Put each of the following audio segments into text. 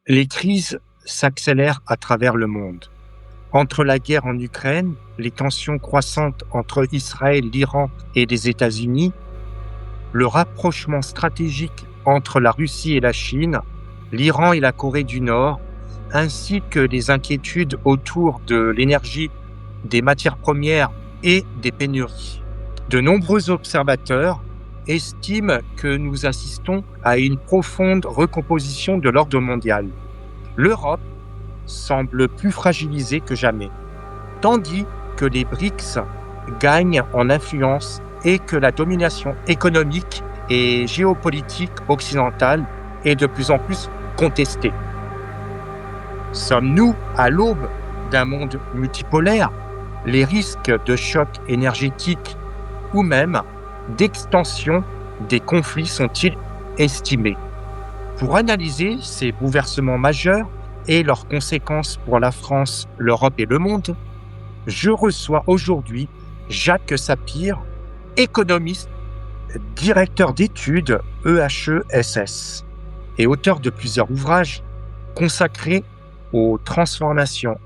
Les crises s'accélèrent à travers le monde. Entre la guerre en Ukraine, les tensions croissantes entre Israël, l'Iran et les États-Unis, le rapprochement stratégique entre la Russie et la Chine, l'Iran et la Corée du Nord, ainsi que les inquiétudes autour de l'énergie, des matières premières et des pénuries. De nombreux observateurs estiment que nous assistons à une profonde recomposition de l'ordre mondial. L'Europe semble plus fragilisée que jamais, tandis que les BRICS gagnent en influence et que la domination économique et géopolitique occidentale est de plus en plus contestée. Sommes-nous à l'aube d'un monde multipolaire? Les risques de choc énergétique ou même d'extension des conflits sont-ils estimés? Pour analyser ces bouleversements majeurs et leurs conséquences pour la France, l'Europe et le monde, je reçois aujourd'hui Jacques Sapir, économiste, directeur d'études EHESS et auteur de plusieurs ouvrages consacrés aux transformations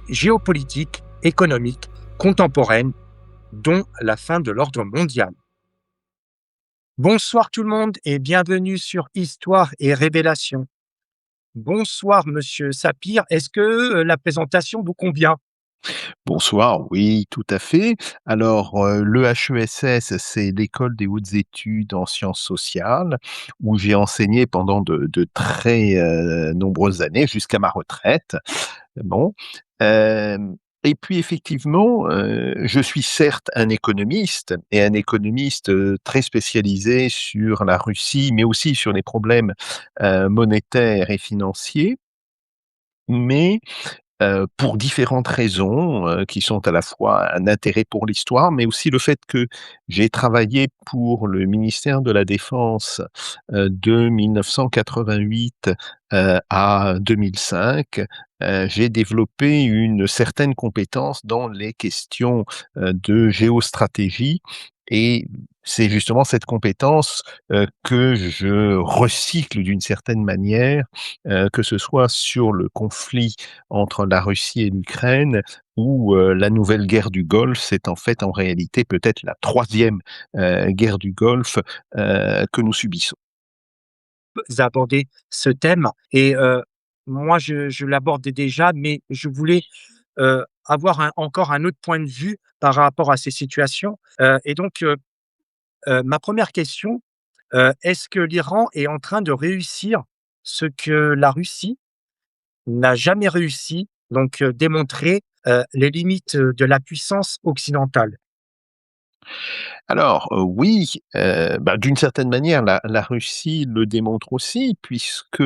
géopolitiques, économiques, contemporaines, dont la fin de l'ordre mondial. Bonsoir tout le monde et bienvenue sur Histoire et Révélation. Bonsoir Monsieur Sapir, est-ce que la présentation vous convient? Bonsoir, oui, tout à fait. Alors, l'EHESS, c'est l'École des hautes études en sciences sociales, où j'ai enseigné pendant de très, nombreuses années, jusqu'à ma retraite. Bon, et puis effectivement, je suis certes un économiste et un économiste, très spécialisé sur la Russie, mais aussi sur les problèmes, monétaires et financiers, mais pour différentes raisons, qui sont à la fois un intérêt pour l'histoire, mais aussi le fait que j'ai travaillé pour le ministère de la Défense, de 1988, à 2005. J'ai développé une certaine compétence dans les questions, de géostratégie, et c'est justement cette compétence, que je recycle d'une certaine manière, que ce soit sur le conflit entre la Russie et l'Ukraine, ou la nouvelle guerre du Golfe. C'est en fait, en réalité, peut-être la troisième guerre du Golfe, que nous subissons. Vous abordez ce thème et moi je l'abordais déjà, mais je voulais avoir encore un autre point de vue par rapport à ces situations. Et donc, ma première question, est-ce que l'Iran est en train de réussir ce que la Russie n'a jamais réussi, donc démontrer les limites de la puissance occidentale? Alors, oui, d'une certaine manière, la Russie le démontre aussi, puisque,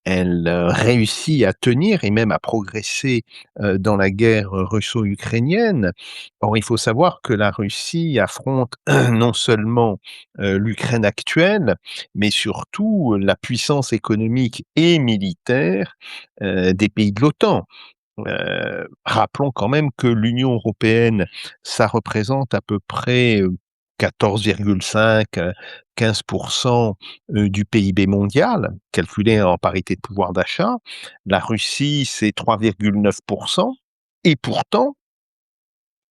elle, réussit à tenir et même à progresser, dans la guerre russo-ukrainienne. Or, il faut savoir que la Russie affronte non seulement, l'Ukraine actuelle, mais surtout la puissance économique et militaire, des pays de l'OTAN. Rappelons quand même que l'Union européenne, ça représente à peu près, 14,5, 15 du PIB mondial, calculé en parité de pouvoir d'achat. La Russie, c'est 3,9, et pourtant,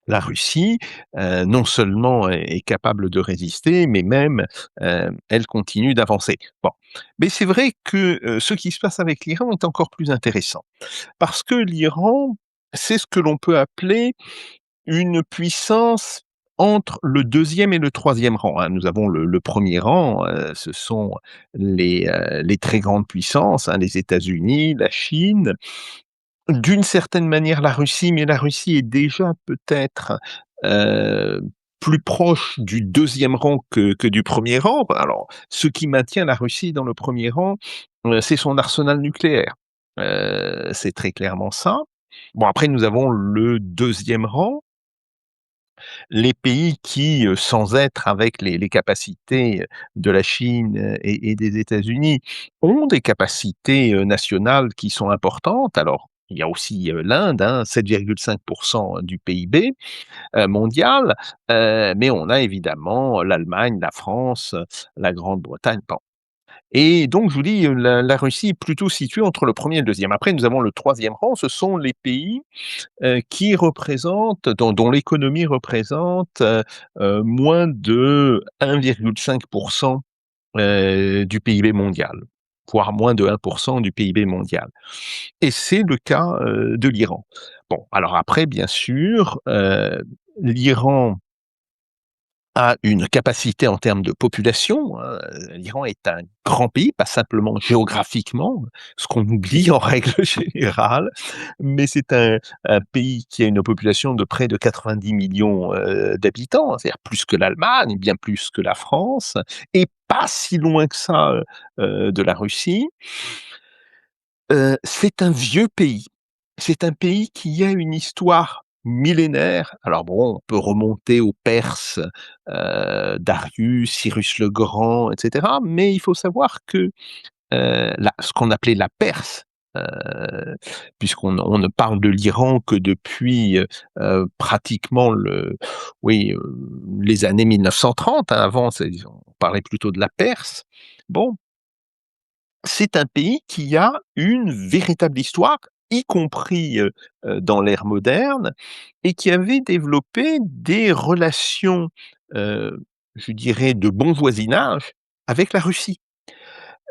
la Russie, non seulement est capable de résister, mais même, elle continue d'avancer. Bon, mais c'est vrai que, ce qui se passe avec l'Iran est encore plus intéressant. Parce que l'Iran, c'est ce que l'on peut appeler une puissance entre le deuxième et le troisième rang, hein. Nous avons le 1er rang, ce sont les très grandes puissances, hein, les États-Unis, la Chine, d'une certaine manière la Russie, mais la Russie est déjà peut-être, heu, plus proche du deuxième rang que du premier rang. Alors, ce qui maintient la Russie dans le premier rang, c'est son arsenal nucléaire. C'est très clairement ça. Bon, après nous avons le deuxième rang, les pays qui, sans être avec les capacités de la Chine, et des États-Unis, ont des capacités, nationales qui sont importantes. Alors, il y a aussi, l'Inde, hein, 7,5 du PIB, mondial, mais on a évidemment l'Allemagne, la France, la Grande-Bretagne, bon. Et donc je vous dis, la Russie est plutôt située entre le premier et le deuxième. Après nous avons le troisième rang, ce sont les pays, qui représentent dont l'économie représente, moins de 1,5 du PIB mondial, voire moins de 1 du PIB mondial. Et c'est le cas, de l'Iran. Bon, alors après bien sûr, l'Iran a une capacité en termes de population, hein, l'Iran est un grand pays, pas simplement géographiquement, ce qu'on oublie en règle générale, mais c'est un pays qui a une population de près de 90 millions d'habitants, hein, c'est-à-dire plus que l'Allemagne, bien plus que la France et pas si loin que ça, de la Russie. C'est un vieux pays. C'est un pays qui a une histoire millénaire. Alors bon, on peut remonter aux Perses, Darius, Cyrus le Grand, et cetera, mais il faut savoir que, la ce qu'on appelait la Perse, heu, on ne parle de l'Iran que depuis, pratiquement les années 1930, hein. Avant, on parlait plutôt de la Perse. Bon, c'est un pays qui a une véritable histoire, y compris, dans l'ère moderne et qui avait développé des relations, heu, je dirais de bon voisinage avec la Russie.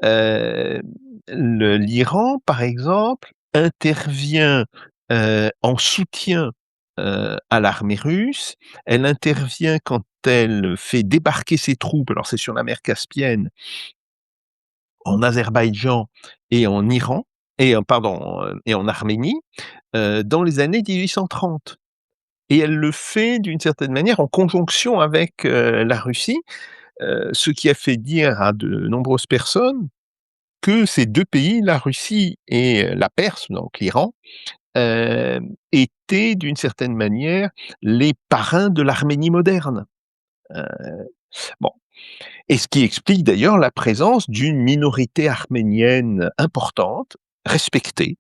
Heu, l'Iran, par exemple, intervient, en soutien, à l'armée russe. Elle intervient quand elle fait débarquer ses troupes, alors c'est sur la mer Caspienne, en Azerbaïdjan et en Iran et en Arménie, dans les années 1830 et elle le fait d'une certaine manière en conjonction avec, la Russie, ce qui a fait dire à de nombreuses personnes que ces 2 pays, la Russie et la Perse, donc l'Iran, étaient d'une certaine manière les parrains de l'Arménie moderne. Heu, bon. Et ce qui explique d'ailleurs la présence d'une minorité arménienne importante, respectée.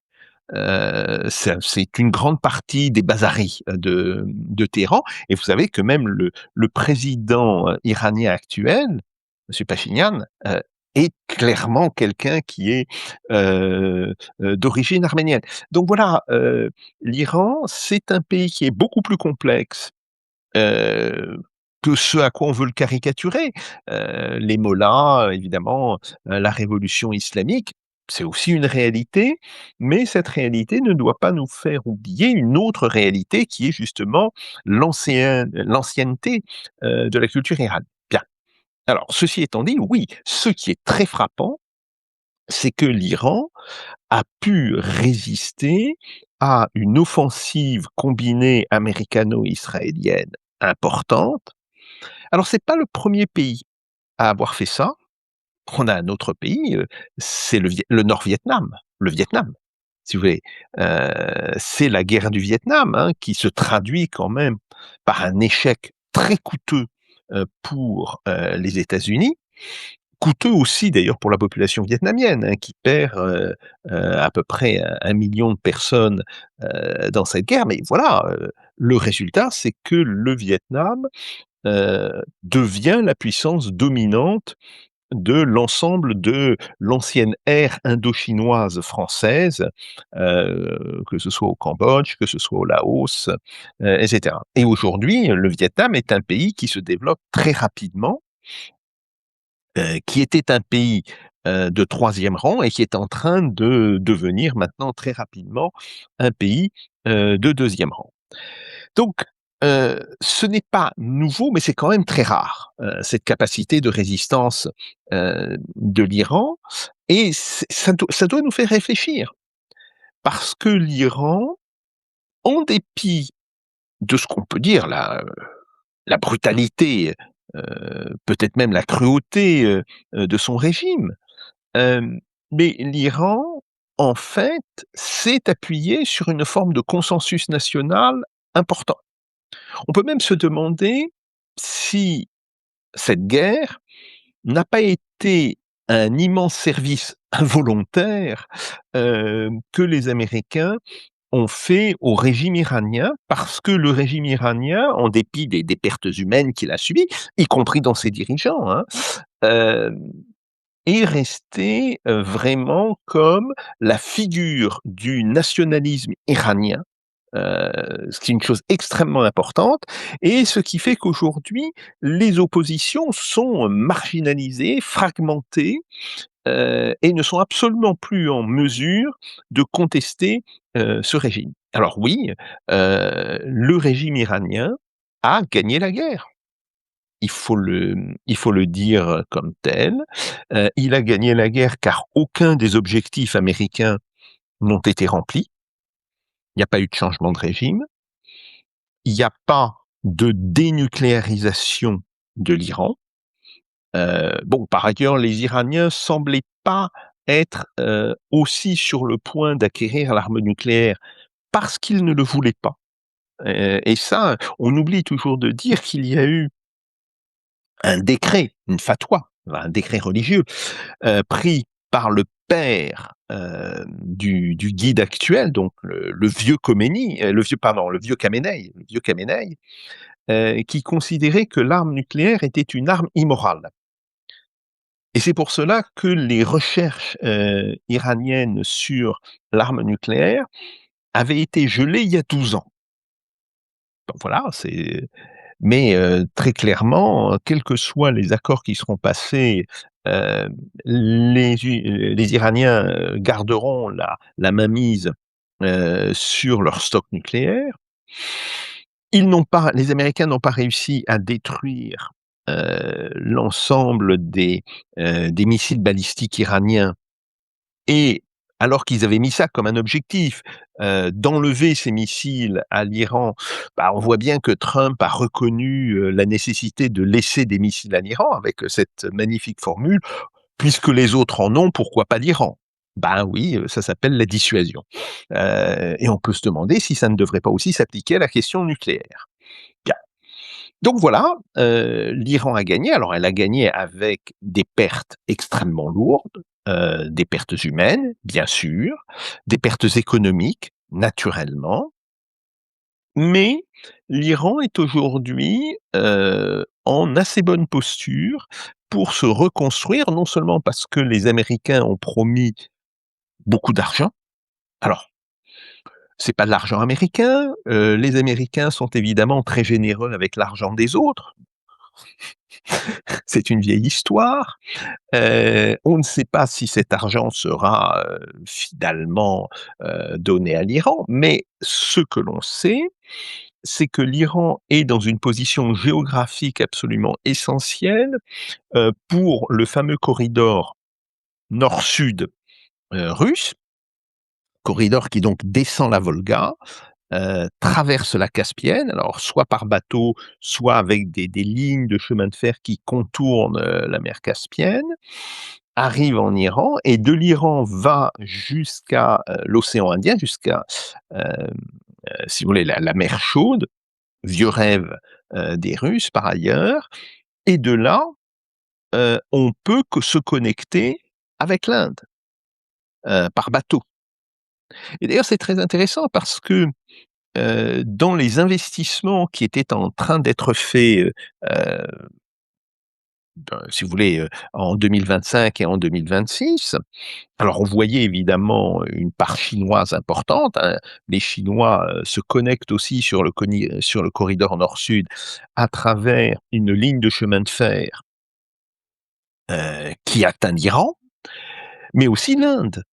C'est une grande partie des Bazaris de Téhéran et vous savez que même le président, iranien actuel, monsieur Pachinian, est clairement quelqu'un qui est, d'origine arménienne. Donc voilà, l'Iran, c'est un pays qui est beaucoup plus complexe heu, que ce à quoi on veut le caricaturer. Les mollahs, évidemment, la révolution islamique, c'est aussi une réalité, mais cette réalité ne doit pas nous faire oublier une autre réalité qui est justement l'ancienneté, de la culture iranienne. Bien. Alors ceci étant dit, oui, ce qui est très frappant, c'est que l'Iran a pu résister à une offensive combinée américano-israélienne importante. Alors c'est pas le premier pays à avoir fait ça. On a un autre pays, c'est le Nord-Vietnam, le Vietnam, si vous voulez. C'est la guerre du Vietnam, hein, qui se traduit quand même par un échec très coûteux, pour, les États-Unis. Coûteux aussi d'ailleurs pour la population vietnamienne, hein, qui perd, à peu près 1 million de personnes, dans cette guerre. Mais voilà, le résultat, c'est que le Vietnam, devient la puissance dominante de l'ensemble de l'ancienne ère indo-chinoise française, que ce soit au Cambodge, que ce soit au Laos, et cetera. Et aujourd'hui, le Vietnam est un pays qui se développe très rapidement, qui était un pays, de troisième rang et qui est en train de devenir maintenant très rapidement un pays, de deuxième rang. Donc, ce n'est pas nouveau, mais c'est quand même très rare, cette capacité de résistance, de l'Iran et ça doit nous faire réfléchir. Parce que l'Iran, en dépit de ce qu'on peut dire la brutalité, peut-être même la cruauté, de son régime, mais l'Iran, en fait, s'est appuyé sur une forme de consensus national important. On peut même se demander si cette guerre n'a pas été un immense service involontaire, que les Américains ont fait au régime iranien, parce que le régime iranien, en dépit des pertes humaines qu'il a subies, y compris dans ses dirigeants, hein, hem, est resté, vraiment comme la figure du nationalisme iranien, ce qui est une chose extrêmement importante et ce qui fait qu'aujourd'hui, les oppositions sont marginalisées, fragmentées, et ne sont absolument plus en mesure de contester, ce régime. Alors oui, le régime iranien a gagné la guerre. Il faut le dire comme tel. Il a gagné la guerre car aucun des objectifs américains n'ont été remplis. Il n'y a pas eu de changement de régime. Il n'y a pas de dénucléarisation de l'Iran. Bon, par ailleurs, les Iraniens semblaient pas être, aussi sur le point d'acquérir l'arme nucléaire parce qu'ils ne le voulaient pas. Et ça, on oublie toujours de dire qu'il y a eu un décret, une fatwa, un décret religieux, pris par le père, du guide actuel, donc le vieux Khomeini, le vieux Khamenei, qui considérait que l'arme nucléaire était une arme immorale. Et c'est pour cela que les recherches, iraniennes sur l'arme nucléaire avaient été gelées il y a 12 ans. Donc voilà, mais très clairement, quels que soient les accords qui seront passés, heu, les Iraniens, garderont la mainmise, sur leur stock nucléaire. Les Américains n'ont pas réussi à détruire, l'ensemble des missiles balistiques iraniens et alors qu'ils avaient mis ça comme un objectif, d'enlever ces missiles à l'Iran, bah, on voit bien que Trump a reconnu, la nécessité de laisser des missiles à l'Iran avec, cette magnifique formule: «Puisque les autres en ont, pourquoi pas l'Iran?» Ben oui, ça s'appelle la dissuasion. Et on peut se demander si ça ne devrait pas aussi s'appliquer à la question nucléaire. Bien. Donc voilà, l'Iran a gagné. Alors elle a gagné avec des pertes extrêmement lourdes, des pertes humaines, bien sûr, des pertes économiques, naturellement, mais l'Iran est aujourd'hui, en assez bonne posture pour se reconstruire, non seulement parce que les Américains ont promis beaucoup d'argent. Alors, c'est pas de l'argent américain, les Américains sont évidemment très généreux avec l'argent des autres. C'est une vieille histoire. On ne sait pas si cet argent sera, finalement, donné à l'Iran, mais ce que l'on sait, c'est que l'Iran est dans une position géographique absolument essentielle, pour le fameux corridor nord-sud, russe, corridor qui donc descend la Volga, traverse la Caspienne, alors soit par bateau, soit avec des lignes de chemin de fer qui contournent, la mer Caspienne, arrive en Iran et de l'Iran va jusqu'à, l'océan Indien, jusqu'à, si vous voulez, la mer Chaude, vieux rêve, des Russes par ailleurs et de là, on peut que se connecter avec l'Inde, par bateau. Et d'ailleurs, c'est très intéressant parce que, dans les investissements qui étaient en train d'être faits, si vous voulez, en 2025 et en 2026, alors on voyait évidemment une part chinoise importante, hein. Les Chinois, se connectent aussi sur le corridor nord-sud à travers une ligne de chemin de fer, qui atteint l'Iran, mais aussi l'Inde.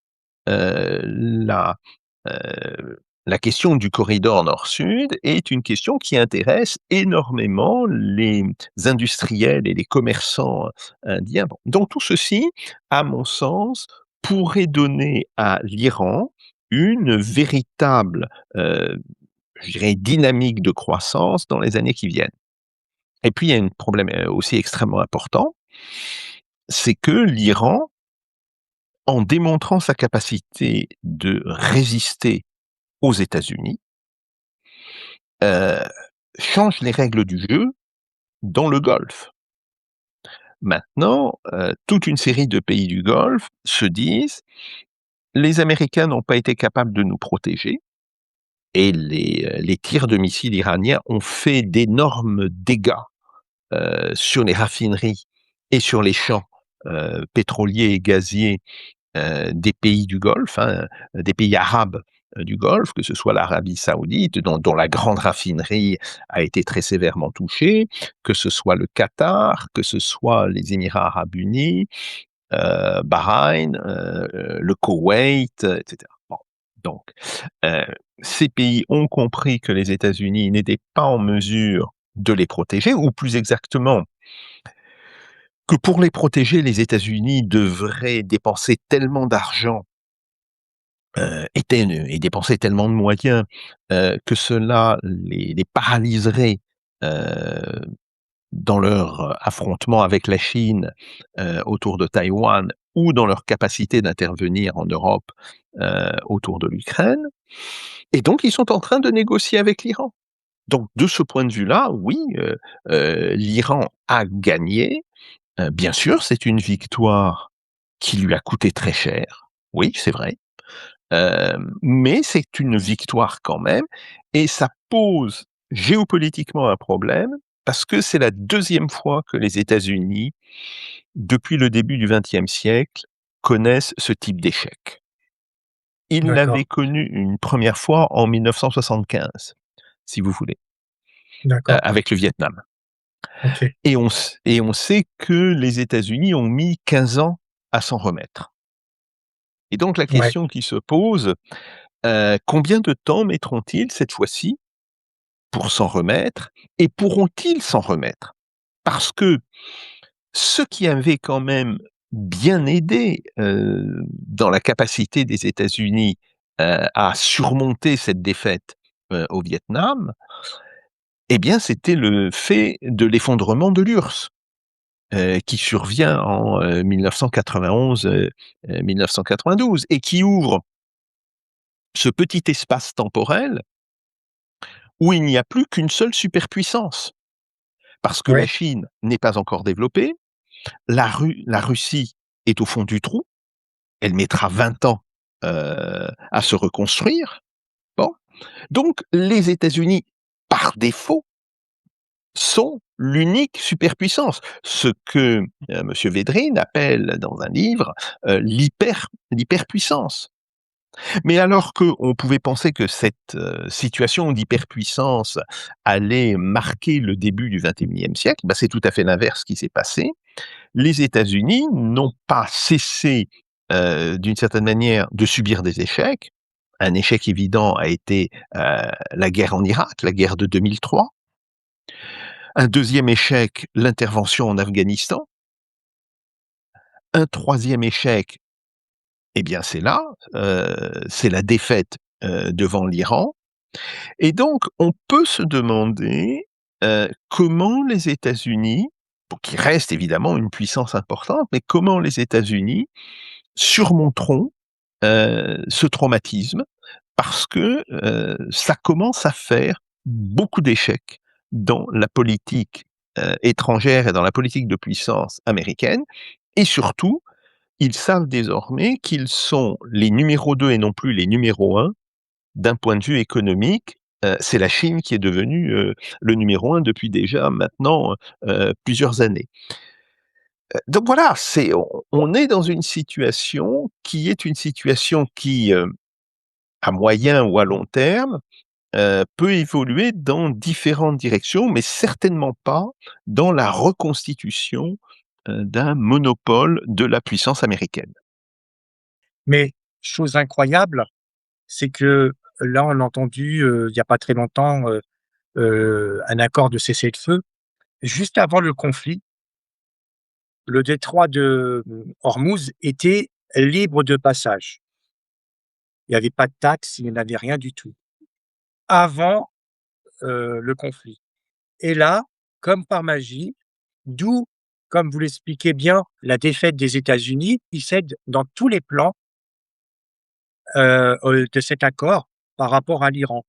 Heu, la, la question du corridor nord-sud est une question qui intéresse énormément les industriels et les commerçants indiens. Bon, donc tout ceci, à mon sens, pourrait donner à l'Iran une véritable, je dirais, dynamique de croissance dans les années qui viennent. Et puis il y a un problème, aussi extrêmement important, c'est que l'Iran, en démontrant sa capacité de résister aux États-Unis, heu, change les règles du jeu dans le Golfe. Maintenant, toute une série de pays du Golfe se disent: «Les Américains n'ont pas été capables de nous protéger et les tirs de missiles iraniens ont fait d'énormes dégâts, sur les raffineries et sur les champs pétroliers et gaziers des pays du Golfe, hein, des pays arabes du Golfe, que ce soit l'Arabie Saoudite, dont la grande raffinerie a été très sévèrement touchée, que ce soit le Qatar, que ce soit les Émirats arabes unis, Bahreïn, le Koweït, etc. Bon, donc, heu, ces pays ont compris que les États-Unis n'étaient pas en mesure de les protéger, ou plus exactement, que pour les protéger, les États-Unis devraient dépenser tellement d'argent, et dépenser tellement de moyens, que cela les paralyserait, heu, dans leur affrontement avec la Chine, autour de Taïwan, ou dans leur capacité d'intervenir en Europe, autour de l'Ukraine, et donc ils sont en train de négocier avec l'Iran. Donc de ce point de vue-là, oui, l'Iran a gagné. Bien sûr, c'est une victoire qui lui a coûté très cher. Oui, c'est vrai. Mais c'est une victoire quand même, et ça pose géopolitiquement un problème, parce que c'est la deuxième fois que les États-Unis, depuis le début du XXe siècle, connaissent ce type d'échec. Ils D'accord, l'avaient connu une première fois en 1975, si vous voulez, d'accord, avec le Vietnam, OK. et on sait que les États-Unis ont mis 15 ans à s'en remettre, et donc la Ouais, question qui se pose, combien de temps mettront-ils cette fois-ci pour s'en remettre, et pourront-ils s'en remettre? Parce que ce qui avait quand même bien aidé, dans la capacité des États-Unis, à surmonter cette défaite, au Vietnam, eh bien, c'était le fait de l'effondrement de l'URSS, qui survient en, 1991, 1992, et qui ouvre ce petit espace temporel où il n'y a plus qu'une seule superpuissance. Parce que la ouais, Chine n'est pas encore développée, la Russie est au fond du trou, elle mettra 20 ans, à se reconstruire. Bon, donc les États-Unis, par défaut, sont l'unique superpuissance. Ce que, monsieur Védrine appelle dans un livre, l'hyperpuissance. Mais alors qu'on pouvait penser que cette, situation d'hyperpuissance allait marquer le début du XXIe siècle, bah, c'est tout à fait l'inverse qui s'est passé. Les États-Unis n'ont pas cessé, d'une certaine manière, de subir des échecs. Un échec évident a été, la guerre en Irak, la guerre de 2003. Un deuxième échec, l'intervention en Afghanistan. Un troisième échec, eh bien c'est là, c'est la défaite, devant l'Iran. Et donc on peut se demander, comment les États-Unis, bon, qui restent évidemment une puissance importante, mais comment les États-Unis surmonteront, ce traumatisme, parce que, ça commence à faire beaucoup d'échecs dans la politique, étrangère et dans la politique de puissance américaine, et surtout, ils savent désormais qu'ils sont les numéros 2 et non plus les numéros 1 d'un point de vue économique. C'est la Chine qui est devenue, le numéro 1 depuis déjà maintenant, plusieurs années. Donc voilà, on est dans une situation qui est une situation qui, à moyen ou à long terme, peut évoluer dans différentes directions, mais certainement pas dans la reconstitution, d'un monopole de la puissance américaine. mais chose incroyable, c'est que là, on a entendu, il y a pas très longtemps, un accord de cessez-le-feu. Juste avant le conflit, le détroit de, Ormuz était libre de passage. Il y avait pas de taxes, il n'y avait rien du tout, avant, le conflit. Et là, comme par magie, d'où, comme vous l'expliquez bien, la défaite des États-Unis, ils cèdent dans tous les plans, de cet accord par rapport à l'Iran.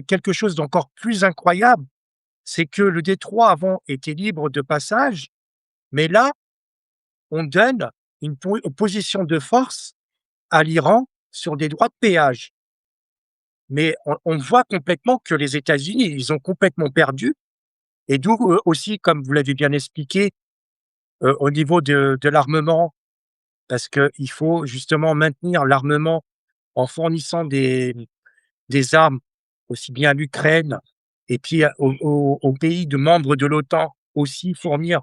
Quelque chose d'encore plus incroyable, c'est que le détroit avant était libre de passage, mais là, on donne une position de force à l'Iran sur des droits de péage. Mais on voit complètement que les États-Unis, ils ont complètement perdu, et d'où, aussi, comme vous l'avez bien expliqué, au niveau de l'armement, parce qu'il faut justement maintenir l'armement en fournissant des armes aussi bien à l'Ukraine et puis aux pays de membres de l'OTAN aussi fournir,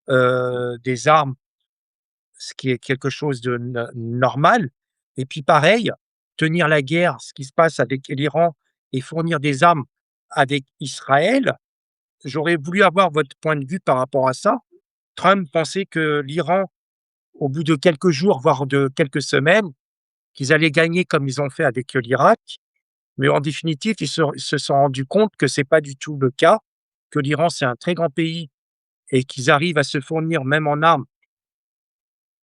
des armes, ce qui est quelque chose de normal et puis pareil, tenir la guerre, ce qui se passe avec l'Iran et fournir des armes avec Israël. J'aurais voulu avoir votre point de vue par rapport à ça. Trump pensait que l'Iran, au bout de quelques jours, voire de quelques semaines, qu'ils allaient gagner comme ils ont fait avec l'Irak. Mais en définitive, ils se sont rendus compte que c'est pas du tout le cas, que l'Iran, c'est un très grand pays et qu'ils arrivent à se fournir même en armes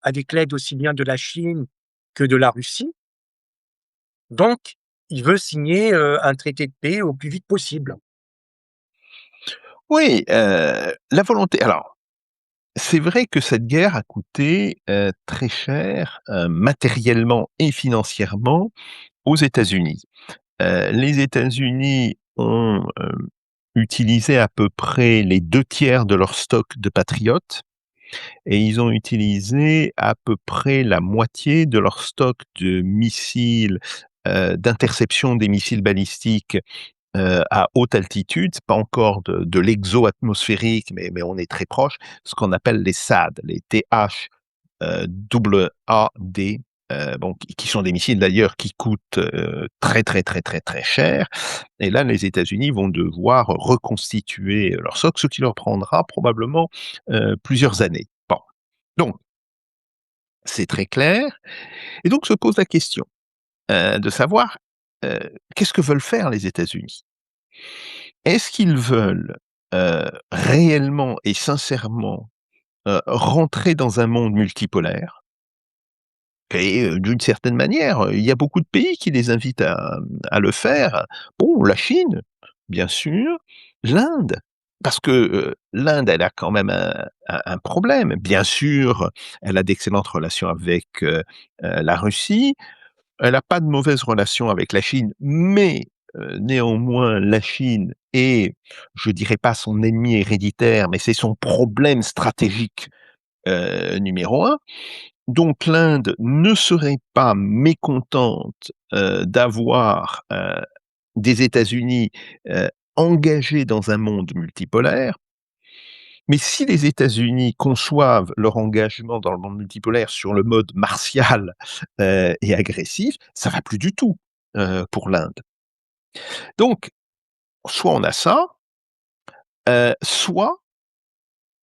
avec l'aide aussi bien de la Chine que de la Russie. Donc, il veut signer, un traité de paix au plus vite possible. Oui, la volonté alors, c'est vrai que cette guerre a coûté, très cher, matériellement et financièrement aux États-Unis. Les États-Unis ont, utilisé à peu près les 2 tiers de leur stock de Patriot et ils ont utilisé à peu près la moitié de leur stock de missiles, d'interception des missiles balistiques, à haute altitude. C'est pas encore de l'exo-atmosphérique, mais on est très proche, ce qu'on appelle les THAAD, les TH, double AD, bon, qui sont des missiles d'ailleurs qui coûtent, très, très, très, très, très cher et là, les États-Unis vont devoir reconstituer leur stock, ce qui leur prendra probablement, plusieurs années. Bon, donc c'est très clair et donc se pose la question, de savoir, heu, qu'est-ce que veulent faire les États-Unis? Est-ce qu'ils veulent, réellement et sincèrement, rentrer dans un monde multipolaire? Et d'une certaine manière, il y a beaucoup de pays qui les invitent à le faire. Bon, la Chine, bien sûr, l'Inde, parce que, l'Inde, elle a quand même un problème. Bien sûr, elle a d'excellentes relations avec, la Russie, elle a pas de mauvaises relations avec la Chine, mais néanmoins la Chine est, je dirais pas son ennemi héréditaire, mais c'est son problème stratégique, numéro un. Donc l'Inde ne serait pas mécontente, d'avoir, des États-Unis, engagés dans un monde multipolaire. Mais si les États-Unis conçoivent leur engagement dans le monde multipolaire sur le mode martial, et agressif, ça va plus du tout, pour l'Inde. Donc, soit on a ça, soit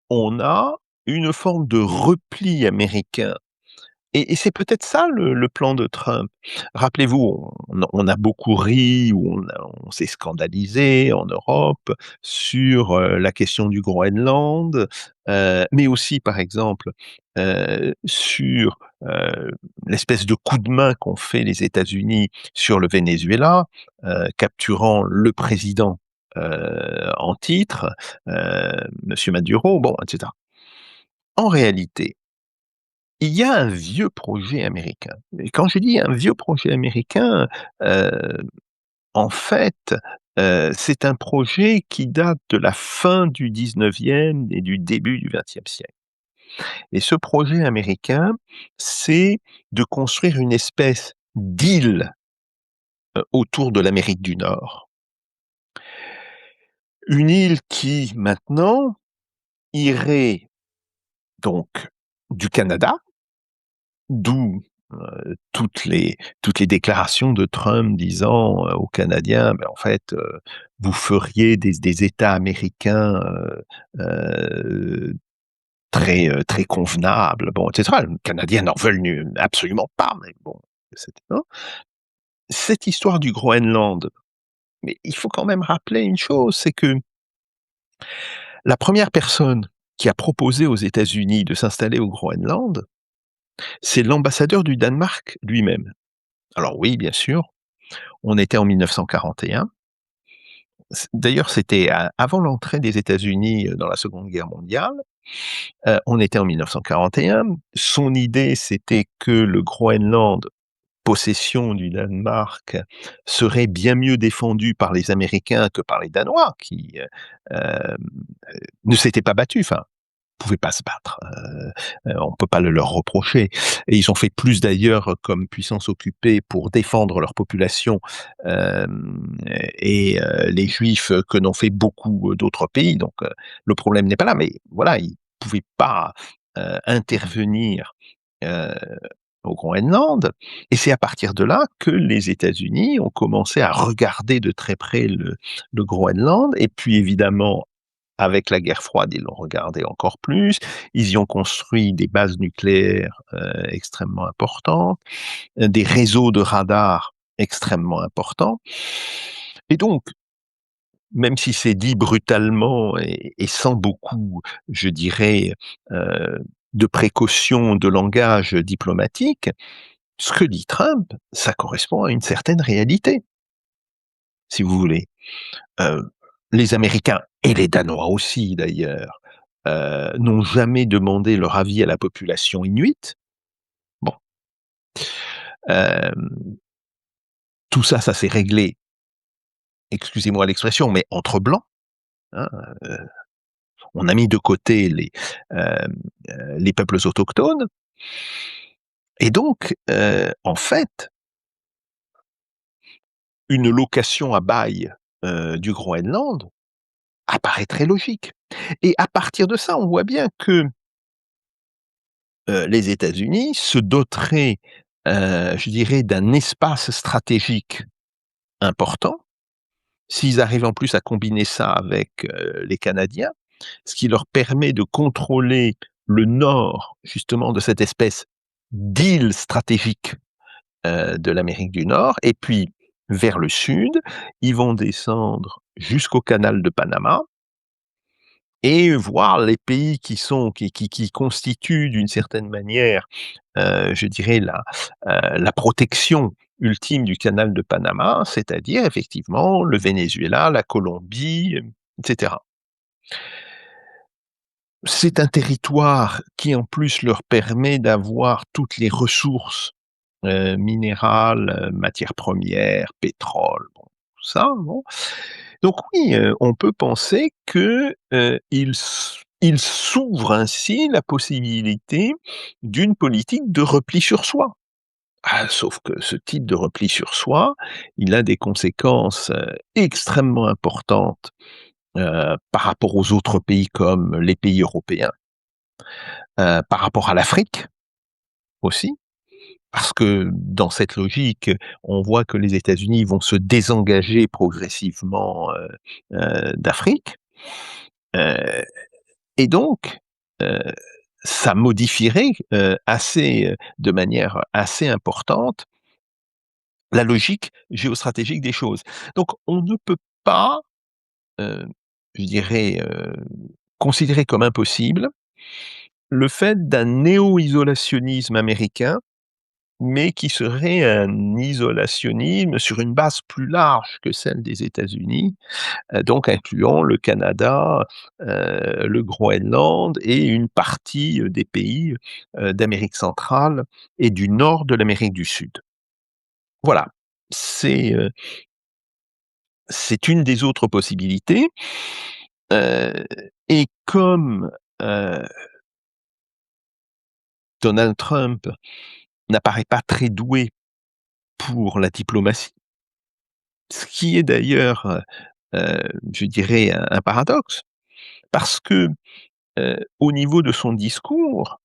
on a une forme de repli américain. Et c'est peut-être ça le plan de Trump. Rappelez-vous, on a beaucoup ri ou on s'est scandalisé en Europe sur, la question du Groenland, mais aussi par exemple, sur, l'espèce de coup de main qu'ont fait les États-Unis sur le Venezuela, capturant le président, en titre, monsieur Maduro, bon et cetera. En réalité, il y a un vieux projet américain et quand je dis un vieux projet américain, heu, en fait, c'est un projet qui date de la fin du 19e et du début du 20e siècle et ce projet américain, c'est de construire une espèce d'île, autour de l'Amérique du Nord. Une île qui maintenant irait donc du Canada. D'où, toutes les déclarations de Trump disant, aux Canadiens: «Ben, en fait, vous feriez des États américains, très, très convenables», bon, et cetera. Les Canadiens n'en veulent absolument pas, mais bon, c'était hein. Cette histoire du Groenland, mais il faut quand même rappeler une chose, c'est que la première personne qui a proposé aux États-Unis de s'installer au Groenland, c'est l'ambassadeur du Danemark lui-même. Alors oui, bien sûr, on était en 1941. D'ailleurs, c'était avant l'entrée des États-Unis, dans la Seconde Guerre mondiale. On était en 1941. Son idée, c'était que le Groenland, possession du Danemark, serait bien mieux défendu par les Américains que par les Danois qui, ne s'étaient pas battus. Enfin, pouvaient pas se battre. On peut pas le leur reprocher et ils ont fait plus d'ailleurs comme puissance occupée pour défendre leur population, les Juifs que n'ont fait beaucoup, d'autres pays donc le problème n'est pas là mais voilà, ils pouvaient pas, intervenir, heu, au Groenland et c'est à partir de là que les États-Unis ont commencé à regarder de très près le Groenland et puis évidemment avec la guerre froide, ils l'ont regardé encore plus. Ils y ont construit des bases nucléaires, extrêmement importantes, des réseaux de radars extrêmement importants et donc, même si c'est dit brutalement et sans beaucoup, je dirais, heu, de précautions de langage diplomatique, ce que dit Trump, ça correspond à une certaine réalité, si vous voulez. Heu, les Américains et les Danois aussi d'ailleurs, n'ont jamais demandé leur avis à la population inuite. Bon, hem, tout ça, ça s'est réglé, excusez-moi l'expression, mais entre blancs, hein, heu, on a mis de côté les peuples autochtones et donc en fait, une location à bail, du Groenland apparaît très logique et à partir de ça, on voit bien que les États-Unis se doteraient, je dirais, d'un espace stratégique important. S'ils arrivent en plus à combiner ça avec, les Canadiens, ce qui leur permet de contrôler le nord, justement, de cette espèce d'île stratégique, de l'Amérique du Nord et puis vers le sud, ils vont descendre jusqu'au canal de Panama et voir les pays qui constituent d'une certaine manière, je dirais la protection ultime du canal de Panama, c'est-à-dire effectivement le Venezuela, la Colombie, et cetera. C'est un territoire qui en plus leur permet d'avoir toutes les ressources, minérales, matières premières, pétrole, bon, tout ça, bon. Donc oui, on peut penser que, il s'ouvre ainsi la possibilité d'une politique de repli sur soi. Ah, sauf que ce type de repli sur soi, il a des conséquences, extrêmement importantes, par rapport aux autres pays comme les pays européens, par rapport à l'Afrique aussi. Parce que dans cette logique, on voit que les États-Unis vont se désengager progressivement, d'Afrique, heu et donc, heu, ça modifierait, de manière assez importante, la logique géostratégique des choses. Donc on ne peut pas, heu, je dirais, considérer comme impossible le fait d'un néo-isolationnisme américain mais qui serait un isolationnisme sur une base plus large que celle des États-Unis, donc incluant le Canada, le Groenland et une partie, des pays, d'Amérique centrale et du nord de l'Amérique du Sud. Voilà, c'est, heu, c'est une des autres possibilités, heu et comme, heu, Donald Trump n'apparaît pas très doué pour la diplomatie, ce qui est d'ailleurs, je dirais un paradoxe, parce que, au niveau de son discours,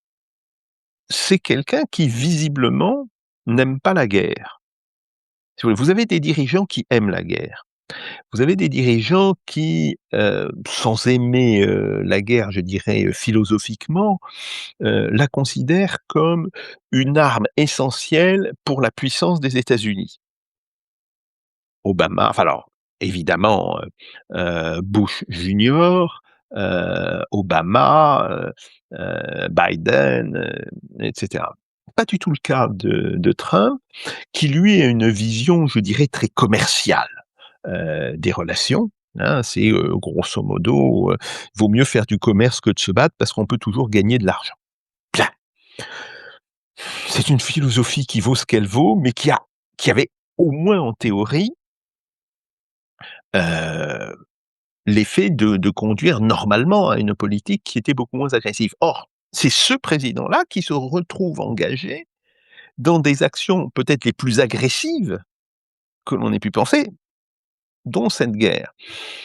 c'est quelqu'un qui visiblement n'aime pas la guerre. Si vous avez des dirigeants qui aiment la guerre. Vous avez des dirigeants qui, sans aimer, la guerre, je dirais, philosophiquement, la considèrent comme une arme essentielle pour la puissance des États-Unis. Obama, enfin alors évidemment, Bush junior, Obama, Biden, et cetera. Pas du tout le cas de Trump, qui lui a une vision, je dirais, très commerciale, des relations, hein. C'est, grosso modo, vaut mieux faire du commerce que de se battre parce qu'on peut toujours gagner de l'argent. Bien. C'est une philosophie qui vaut ce qu'elle vaut, mais qui avait, au moins en théorie, heu l'effet de conduire normalement à une politique qui était beaucoup moins agressive. Or, c'est ce président-là qui se retrouve engagé dans des actions peut-être les plus agressives que l'on ait pu penser, dont cette guerre.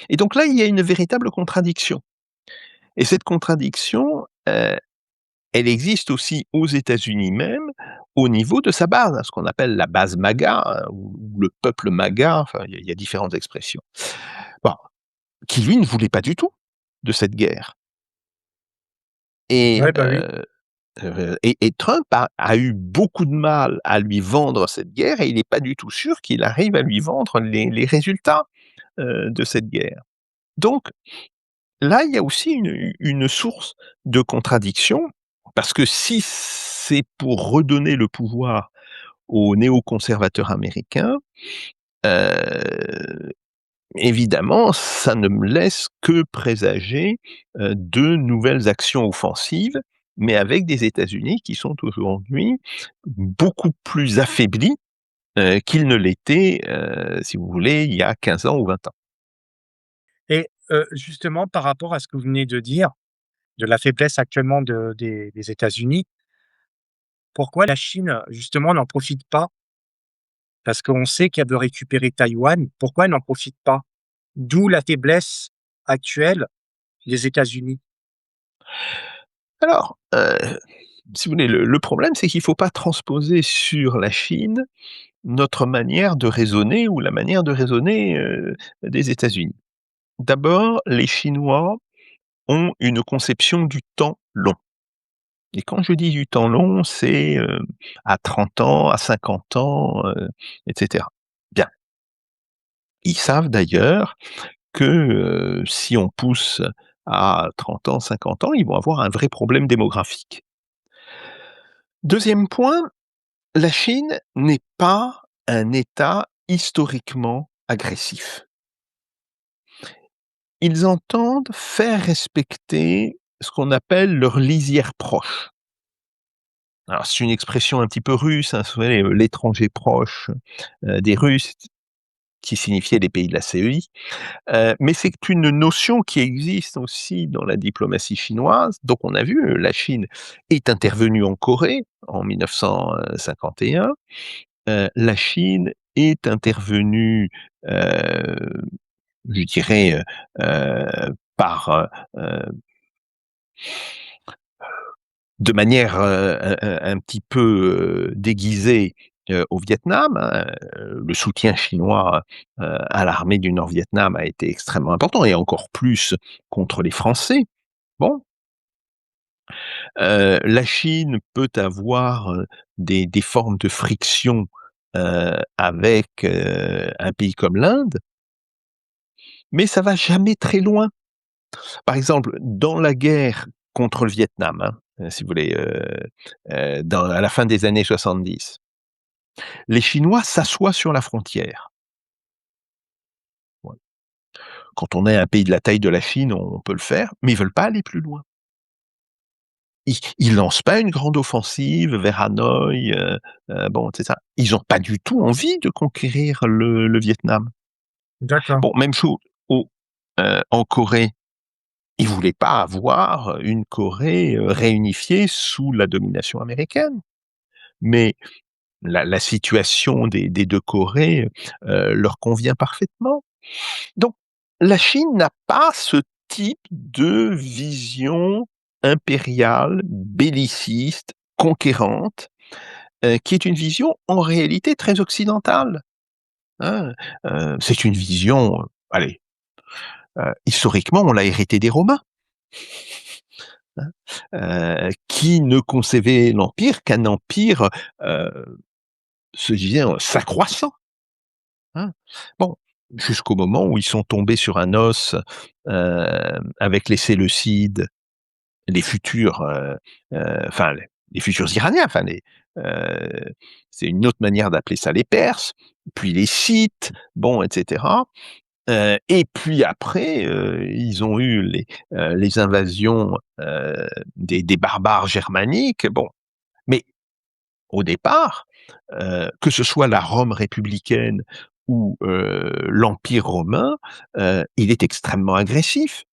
Et donc là, il y a une véritable contradiction. Et cette contradiction, elle existe aussi aux États-Unis même, au niveau de sa base, hein, ce qu'on appelle la base MAGA, hein, ou le peuple MAGA, enfin il y a différentes expressions. Bon, qui lui ne voulait pas du tout de cette guerre. Et Ouais, bah, oui. Trump a eu beaucoup de mal à lui vendre cette guerre et il n'est pas du tout sûr qu'il arrive à lui vendre les résultats, de cette guerre. Donc là, il y a aussi une source de contradiction, parce que si c'est pour redonner le pouvoir aux néoconservateurs américains, heu, évidemment, ça ne me laisse que présager, de nouvelles actions offensives, mais avec des États-Unis qui sont aujourd'hui beaucoup plus affaiblis, qu'ils ne l'étaient, si vous voulez, il y a 15 ans ou 20 ans. Et justement, par rapport à ce que vous venez de dire, de la faiblesse actuellement des États-Unis, pourquoi la Chine, justement, n'en profite pas? Parce qu'on sait qu'elle veut récupérer Taïwan. Pourquoi elle n'en profite pas? D'où la faiblesse actuelle des États-Unis. Alors, si vous voulez, le problème, c'est qu'il ne faut pas transposer sur la Chine notre manière de raisonner ou la manière de raisonner, des États-Unis. D'abord, les Chinois ont une conception du temps long et quand je dis du temps long, c'est, à 30 ans, à 50 ans, et cetera. Bien. Ils savent d'ailleurs que, si on pousse à 30 ans, 50 ans, ils vont avoir un vrai problème démographique. Deuxième point, la Chine n'est pas un État historiquement agressif. Ils entendent faire respecter ce qu'on appelle leur lisière proche. Alors c'est une expression un petit peu russe, hein, vous savez, l'étranger proche, des Russes, qui signifiait les pays de la CEI. Mais c'est une notion qui existe aussi dans la diplomatie chinoise. Donc on a vu, la Chine est intervenue en Corée en 1951. La Chine est intervenue, je dirais, par, de manière, un petit peu, déguisée, au Vietnam, hein. Le soutien chinois, à l'armée du Nord-Vietnam a été extrêmement important et encore plus contre les Français. Bon, la Chine peut avoir, des formes de friction, avec, un pays comme l'Inde, mais ça va jamais très loin. Par exemple, dans la guerre contre le Vietnam, hein, si vous voulez, à la fin des années 70, les Chinois s'assoient sur la frontière. Ouais. Quand on est un pays de la taille de la Chine, on peut le faire, mais ils veulent pas aller plus loin. Ils lancent pas une grande offensive vers Hanoï, bon, c'est ça. Ils ont pas du tout envie de conquérir le Vietnam. D'accord, Bon, même chose en Corée. Ils voulaient pas avoir une Corée, réunifiée sous la domination américaine. Mais la situation des 2 Corées, leur convient parfaitement. Donc la Chine n'a pas ce type de vision impériale, belliciste, conquérante, qui est une vision en réalité très occidentale, hein. C'est une vision, allez, historiquement, on l'a héritée des Romains, hein, qui ne concevaient l'empire qu'un empire, se disant s'accroissant. Hein. Bon, jusqu'au moment où ils sont tombés sur un os, avec les Séleucides, les futurs, enfin les futurs Iraniens, enfin c'est une autre manière d'appeler ça les Perses, puis les Scythes, bon et cetera. Et puis après, ils ont eu les invasions, des barbares germaniques, bon. Mais au départ, que ce soit la Rome républicaine où, l'Empire romain, il est extrêmement agressif.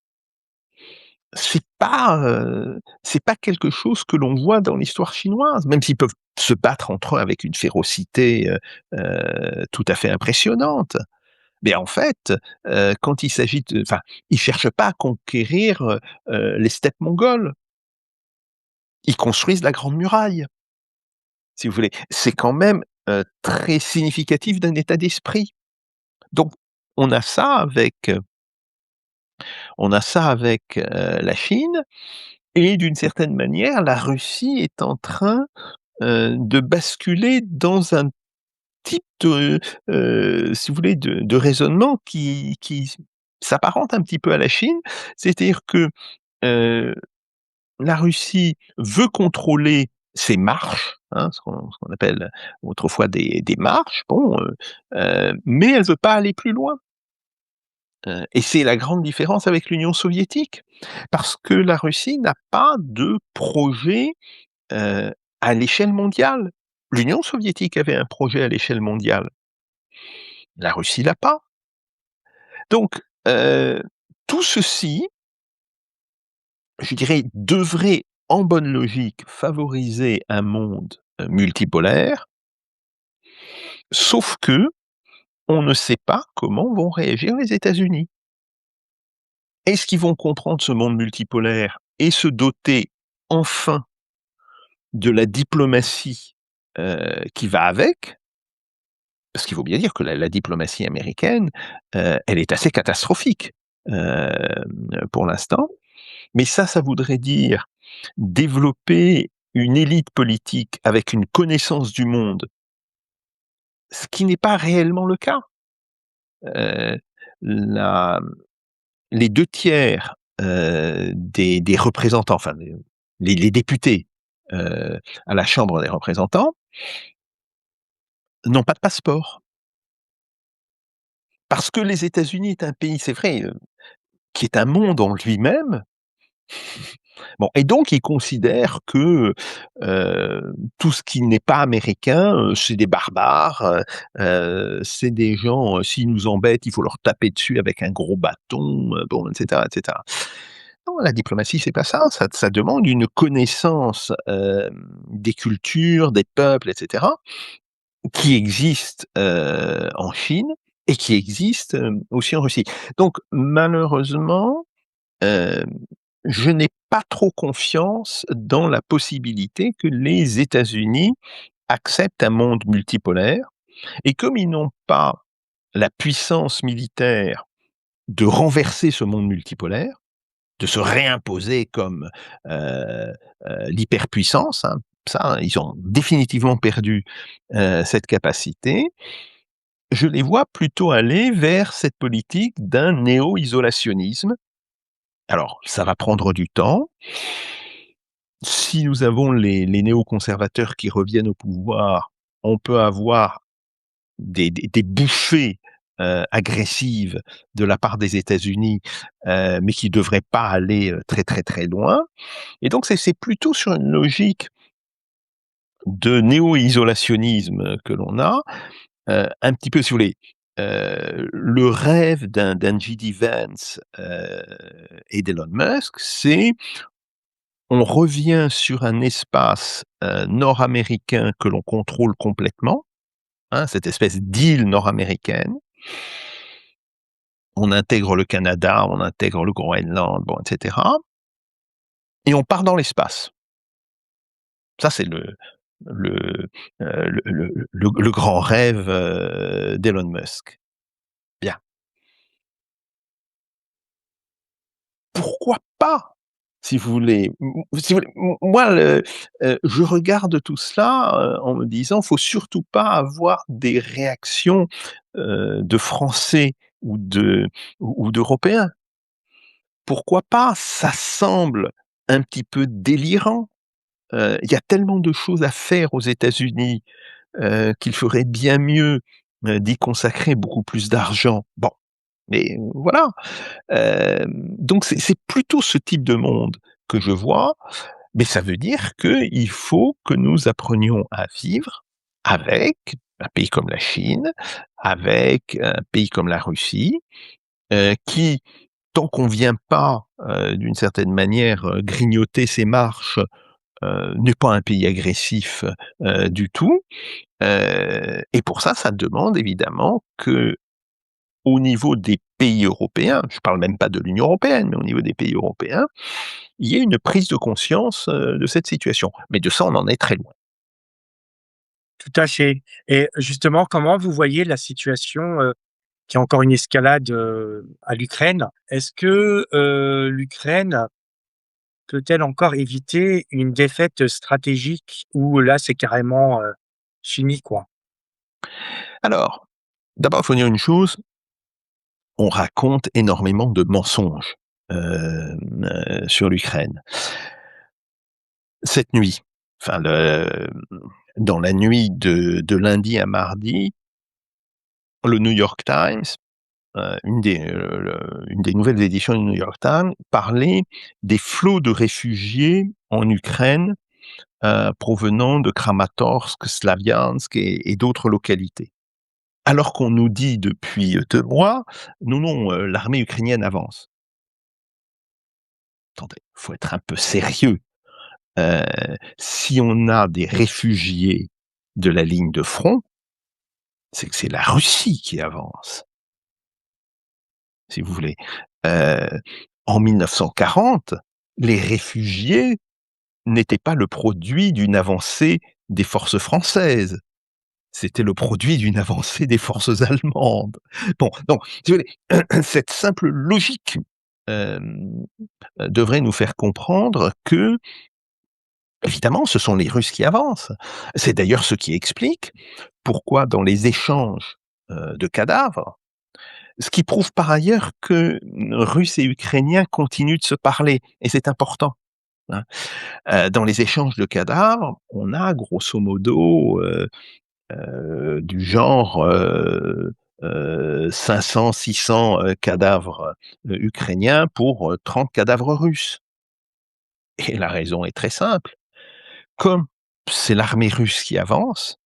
C'est pas quelque chose que l'on voit dans l'histoire chinoise, même s'ils peuvent se battre entre eux avec une férocité, tout à fait impressionnante. Mais en fait, quand il s'agit de enfin, ils cherchent pas à conquérir, les steppes mongoles. Ils construisent la grande muraille, si vous voulez. C'est quand même, très significatif d'un état d'esprit. Donc on a ça avec, la Chine et d'une certaine manière, la Russie est en train, de basculer dans un type de, si vous voulez, de raisonnement qui s'apparente un petit peu à la Chine. C'est-à-dire que, heu, la Russie veut contrôler ses marches, hein, ce qu'on appelle autrefois des marches, bon, mais elle veut pas aller plus loin. Et c'est la grande différence avec l'Union soviétique. Parce que la Russie n'a pas de projet, heu, à l'échelle mondiale. L'Union soviétique avait un projet à l'échelle mondiale. La Russie l'a pas. Donc, tout ceci, je dirais, devrait, en bonne logique, favoriser un monde, multipolaire, sauf que on ne sait pas comment vont réagir les États-Unis. Est-ce qu'ils vont comprendre ce monde multipolaire et se doter enfin de la diplomatie, qui va avec? Parce qu'il faut bien dire que la diplomatie américaine, elle est assez catastrophique, pour l'instant. Mais ça voudrait dire développer une élite politique avec une connaissance du monde, ce qui n'est pas réellement le cas. Heu, la les 2/3, des représentants, enfin les députés, à la Chambre des représentants n'ont pas de passeport. Parce que les États-Unis est un pays, c'est vrai, qui est un monde en lui-même. Bon, et donc ils considèrent que, tout ce qui n'est pas américain, c'est des barbares, c'est des gens, s'ils nous embêtent, il faut leur taper dessus avec un gros bâton, bon, et cetera, et cetera. Non, la diplomatie, c'est pas ça. Ça demande une connaissance, des cultures, des peuples, et cetera, qui existent, en Chine et qui existent, aussi en Russie. Donc malheureusement, Hem, je n'ai pas trop confiance dans la possibilité que les États-Unis acceptent un monde multipolaire et comme ils n'ont pas la puissance militaire de renverser ce monde multipolaire, de se réimposer comme, heu l'hyperpuissance, hein, ça, ils ont définitivement perdu, cette capacité. Je les vois plutôt aller vers cette politique d'un néo-isolationnisme. Alors, ça va prendre du temps. Si nous avons les néoconservateurs qui reviennent au pouvoir, on peut avoir des bouffées, agressives de la part des États-Unis, mais qui devraient pas aller, très, très, très loin. Et donc c'est plutôt sur une logique de néo-isolationnisme que l'on a, un petit peu, si vous voulez, le rêve d'un J.D. Vance, et d'Elon Musk, c'est on revient sur un espace, nord-américain que l'on contrôle complètement, hein, cette espèce d'île nord-américaine. On intègre le Canada, on intègre le Groenland, bon, et cetera, et on part dans l'espace. Ça, c'est le, le grand rêve, d'Elon Musk. Bien. Pourquoi pas? Si vous voulez, si vous voulez, moi je regarde tout cela, en me disant: «Faut surtout pas avoir des réactions, de Français ou ou d'Européens». Pourquoi pas? Ça semble un petit peu délirant. Il y a tellement de choses à faire aux États-Unis, qu'il ferait bien mieux, d'y consacrer beaucoup plus d'argent. Bon, mais voilà. Donc c'est plutôt ce type de monde que je vois, mais ça veut dire qu'il faut que nous apprenions à vivre avec un pays comme la Chine, avec un pays comme la Russie, qui, tant qu'on vient pas, d'une certaine manière, grignoter ses marches, n'est pas un pays agressif, du tout. Et pour ça, ça demande évidemment que, au niveau des pays européens, je parle même pas de l'Union européenne, mais au niveau des pays européens, il y ait une prise de conscience, de cette situation. Mais de ça, on en est très loin. Tout à fait. Et justement, comment vous voyez la situation, qu'il y a encore une escalade, à l'Ukraine? Est-ce que, l'Ukraine peut-elle encore éviter une défaite stratégique ou là, c'est carrément, fini, quoi? Alors, d'abord, il faut dire une chose, on raconte énormément de mensonges, sur l'Ukraine. Cette nuit, enfin dans la nuit de lundi à mardi, le New York Times, une des nouvelles éditions du New York Times, parlait des flots de réfugiés en Ukraine, provenant de Kramatorsk, Slaviansk et d'autres localités. Alors qu'on nous dit depuis, 2 mois: «Non, non, l'armée ukrainienne avance». Attendez, faut être un peu sérieux. Heu, Si on a des réfugiés de la ligne de front, c'est que c'est la Russie qui avance, si vous voulez. Heu, En 1940, les réfugiés n'étaient pas le produit d'une avancée des forces françaises, c'était le produit d'une avancée des forces allemandes. Bon, donc si vous voulez, cette simple logique, hem, devrait nous faire comprendre que, évidemment, ce sont les Russes qui avancent. C'est d'ailleurs ce qui explique pourquoi dans les échanges, de cadavres, ce qui prouve par ailleurs que, Russes et Ukrainiens continuent de se parler et c'est important, hein. Dans les échanges de cadavres, on a grosso modo, du genre, 500-600, cadavres, ukrainiens pour, 30 cadavres russes et la raison est très simple. Comme c'est l'armée russe qui avance,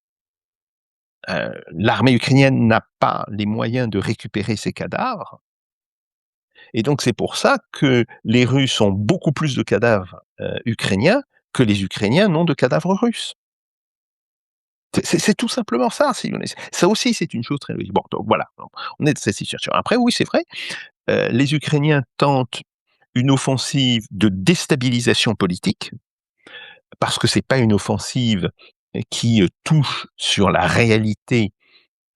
l'armée ukrainienne n'a pas les moyens de récupérer ces cadavres et donc c'est pour ça que les Russes ont beaucoup plus de cadavres, ukrainiens que les Ukrainiens n'ont de cadavres russes. C'est tout simplement ça, si vous voulez. Ça aussi, c'est une chose très logique. Bon, donc voilà, donc on est dans cette situation. Après oui, c'est vrai, les Ukrainiens tentent une offensive de déstabilisation politique, parce que c'est pas une offensive, qui, touche sur la réalité,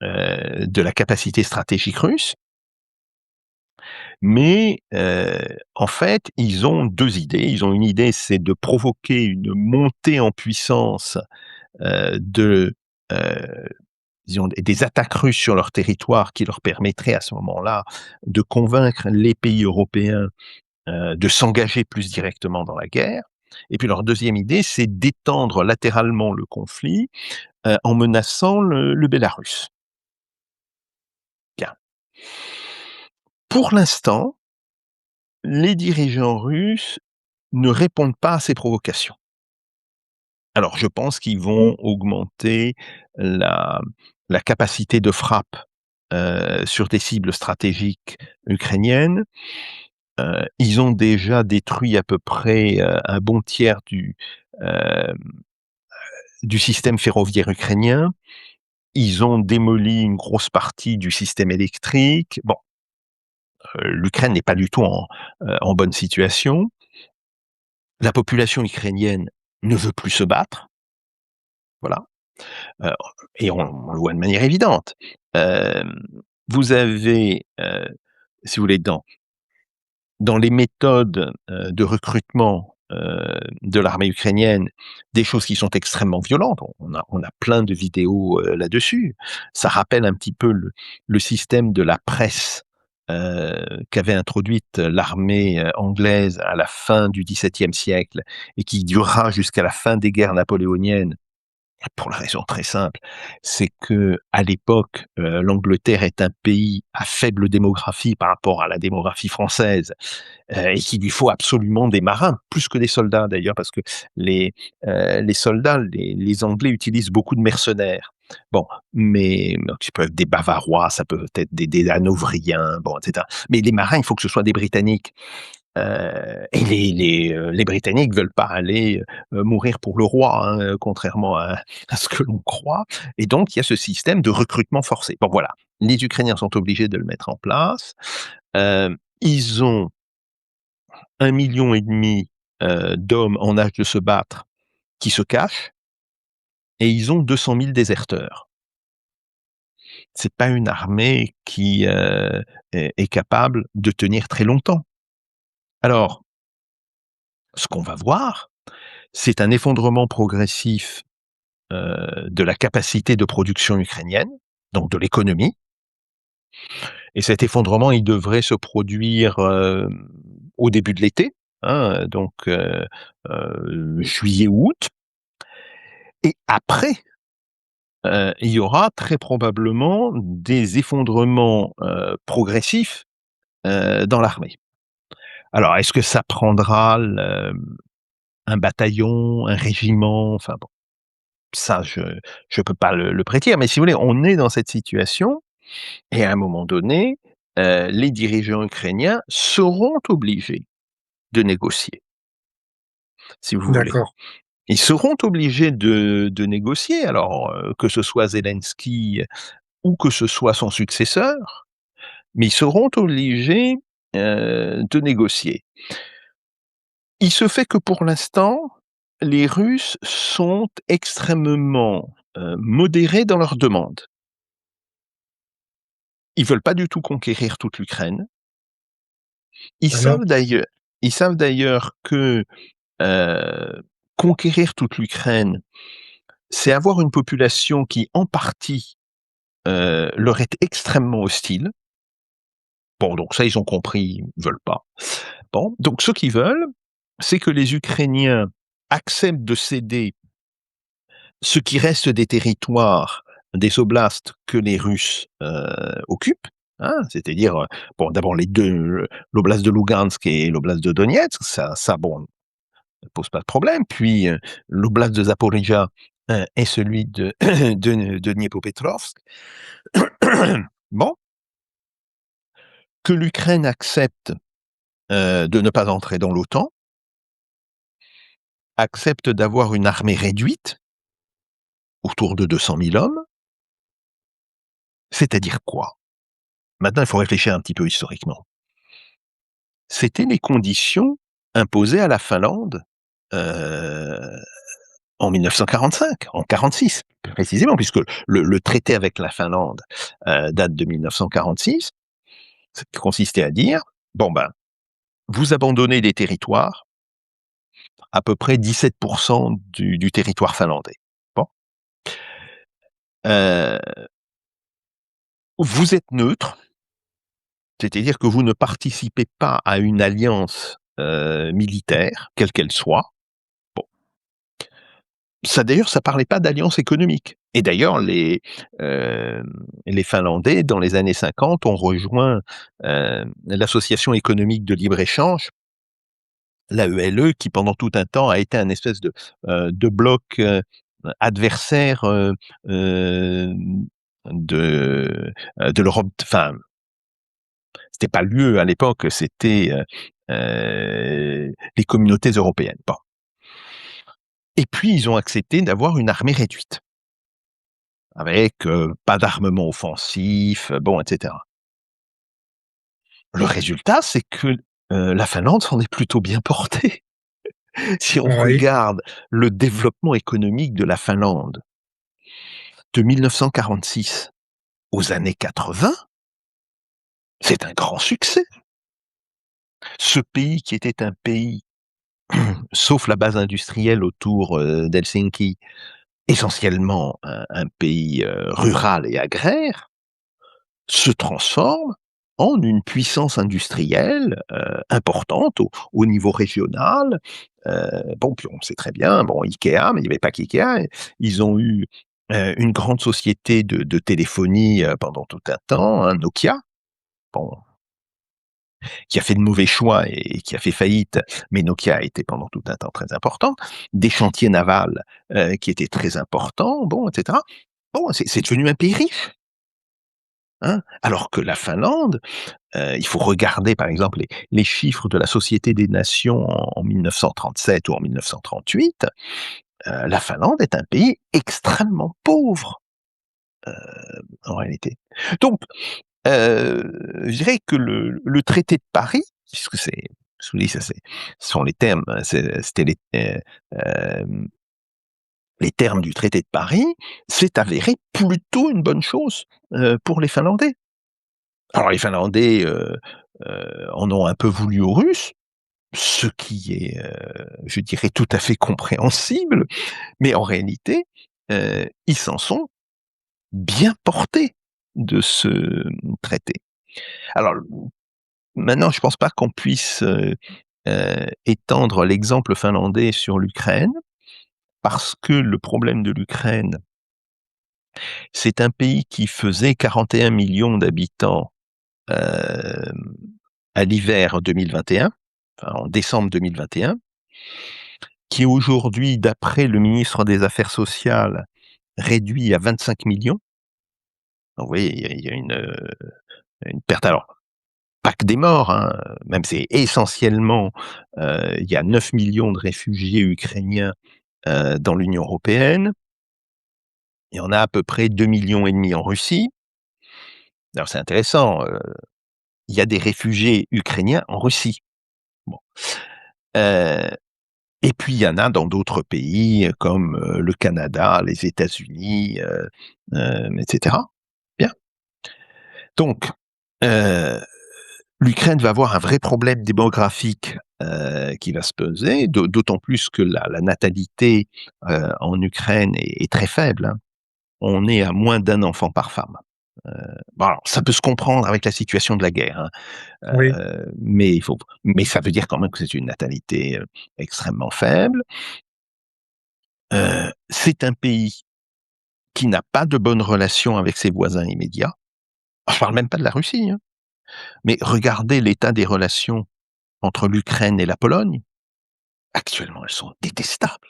de la capacité stratégique russe. Mais, en fait, ils ont 2 idées. Ils ont une idée, c'est de provoquer une montée en puissance, de, heu, disons des attaques russes sur leur territoire qui leur permettraient à ce moment-là de convaincre les pays européens, de s'engager plus directement dans la guerre. Et puis leur deuxième idée, c'est d'étendre latéralement le conflit, en menaçant le Bélarus. Bien. Pour l'instant, les dirigeants russes ne répondent pas à ces provocations. Alors je pense qu'ils vont augmenter la la capacité de frappe, sur des cibles stratégiques ukrainiennes. Ils ont déjà détruit à peu près, un bon tiers hem, du système ferroviaire ukrainien. Ils ont démoli une grosse partie du système électrique. Bon, l'Ukraine n'est pas du tout en bonne situation. La population ukrainienne ne veut plus se battre, voilà, heu et on le voit de manière évidente. Hem, Vous avez, si vous voulez, dans les méthodes, de recrutement, de l'armée ukrainienne, des choses qui sont extrêmement violentes. On a plein de vidéos, là-dessus. Ça rappelle un petit peu le système de la presse, qu'avait introduite l'armée, anglaise à la fin du XVIIe siècle et qui durera jusqu'à la fin des guerres napoléoniennes. Pour la raison très simple, c'est que à l'époque, l'Angleterre est un pays à faible démographie par rapport à la démographie française, et qu'il lui faut absolument des marins, plus que des soldats d'ailleurs, parce que les soldats, les Anglais utilisent beaucoup de mercenaires. Bon, mais donc, ça peut être des Bavarois, ça peut être des Hanovriens, bon, et cetera. Mais les marins, il faut que ce soit des Britanniques. Et les Britanniques veulent pas aller, mourir pour le roi, hein, contrairement à ce que l'on croit, et donc il y a ce système de recrutement forcé. Bon voilà, les Ukrainiens sont obligés de le mettre en place. Ils ont 1,5 million d'hommes en âge de se battre qui se cachent, et ils ont 200 000 déserteurs. C'est pas une armée qui, est capable de tenir très longtemps. Alors, ce qu'on va voir, c'est un effondrement progressif, de la capacité de production ukrainienne, donc de l'économie, et cet effondrement, il devrait se produire, au début de l'été, hein, donc juillet-août, et après, il y aura très probablement des effondrements, progressifs, dans l'armée. Alors est-ce que ça prendra un bataillon, un régiment? Enfin bon, ça je peux pas le prédire, mais si vous voulez, on est dans cette situation, et à un moment donné, les dirigeants ukrainiens seront obligés de négocier, si vous voulez. D'accord. Ils seront obligés de négocier, alors, que ce soit Zelensky ou que ce soit son successeur, mais ils seront obligés, de négocier. Il se fait que pour l'instant, les Russes sont extrêmement, modérés dans leurs demandes. Ils veulent pas du tout conquérir toute l'Ukraine. Ils Je savent note. d'ailleurs ils savent d'ailleurs que, conquérir toute l'Ukraine, c'est avoir une population qui, en partie, leur est extrêmement hostile. Bon, donc ça, ils ont compris, ils veulent pas. Bon, donc ce qu'ils veulent, c'est que les Ukrainiens acceptent de céder ce qui reste des territoires, des oblasts que les Russes, occupent, hein. C'est-à-dire, bon, d'abord les 2, l'oblast de Lugansk et l'oblast de Donetsk, ça bon, ne pose pas de problème. Puis, l'oblast de Zaporijia, et celui de Dniepopetrovsk. Bon, que l'Ukraine accepte, de ne pas entrer dans l'OTAN, accepte d'avoir une armée réduite, autour de 200 000 hommes, c'est-à-dire quoi? Maintenant, il faut réfléchir un petit peu historiquement. C'était les conditions imposées à la Finlande, heu, en 1945, en 46 plus précisément, puisque le traité avec la Finlande, date de 1946, ce qui consistait à dire: «Bon ben, vous abandonnez des territoires, à peu près 17 du territoire finlandais. Bon, heu, vous êtes neutre, c'est-à-dire que vous ne participez pas à une alliance, militaire, quelle qu'elle soit». Bon, ça d'ailleurs, ça parlait pas d'alliance économique, et d'ailleurs les Finlandais, dans les années 50, ont rejoint, l'association économique de libre-échange, l'AELE, qui pendant tout un temps a été un espèce de bloc, adversaire, hem, de l'Europe, enfin, c'était pas l'UE à l'époque, c'était, les communautés européennes. Bon, et puis ils ont accepté d'avoir une armée réduite, avec, pas d'armement offensif, bon, et cetera. Le résultat, c'est que, la Finlande s'en est plutôt bien portée. Si on Oui. regarde le développement économique de la Finlande de 1946 aux années 80, c'est un grand succès. Ce pays qui était un pays, sauf la base industrielle autour, d'Helsinki, essentiellement un pays, rural et agraire, se transforme en une puissance industrielle, importante au niveau régional. Bon, puis on sait très bien, bon, IKEA, mais il n'y avait pas qu'IKEA, ils ont eu, une grande société de téléphonie, pendant tout un temps, hein, Nokia, bon, qui a fait de mauvais choix et qui a fait faillite, mais Nokia a été pendant tout un temps très important. Des chantiers navals, qui étaient très importants, bon, et cetera. bon, c'est devenu un pays riche, hein. Alors que la Finlande, il faut regarder par exemple les chiffres de la Société des Nations en 1937 ou en 1938, la Finlande est un pays extrêmement pauvre, heu, en réalité. Donc, je dirais que le traité de Paris, puisque c'est je vous dis ça ce sont les termes, c'était les termes du traité de Paris, s'est avéré plutôt une bonne chose, pour les Finlandais. Alors les Finlandais, en ont un peu voulu aux Russes, ce qui est, je dirais tout à fait compréhensible, mais en réalité, ils s'en sont bien portés de ce traité. Alors maintenant, je pense pas qu'on puisse, étendre l'exemple finlandais sur l'Ukraine, parce que le problème de l'Ukraine, c'est un pays qui faisait 41 millions d'habitants, hem, à l'hiver 2021, enfin en décembre 2021, qui est aujourd'hui, d'après le ministre des Affaires sociales, réduit à 25 millions. Donc vous voyez, il y a une perte, alors pas que des morts, hein, même c'est essentiellement, il y a 9 millions de réfugiés ukrainiens, dans l'Union européenne. Il y en a à peu près 2,5 millions en Russie. Alors c'est intéressant, il y a des réfugiés ukrainiens en Russie. Bon, heu et puis il y en a dans d'autres pays, comme, le Canada, les États-Unis, et cetera. Bien. Donc, heu, l'Ukraine va avoir un vrai problème démographique, qui va se poser, d'autant plus que la natalité, en Ukraine est très faible, hein. On est à moins d'un enfant par femme. Bon alors ça peut se comprendre avec la situation de la guerre, hein, Oui. mais ça veut dire quand même que c'est une natalité, extrêmement faible. C'est un pays qui n'a pas de bonnes relations avec ses voisins immédiats. Je parle même pas de la Russie, hein, mais regardez l'état des relations entre l'Ukraine et la Pologne. Actuellement, elles sont détestables.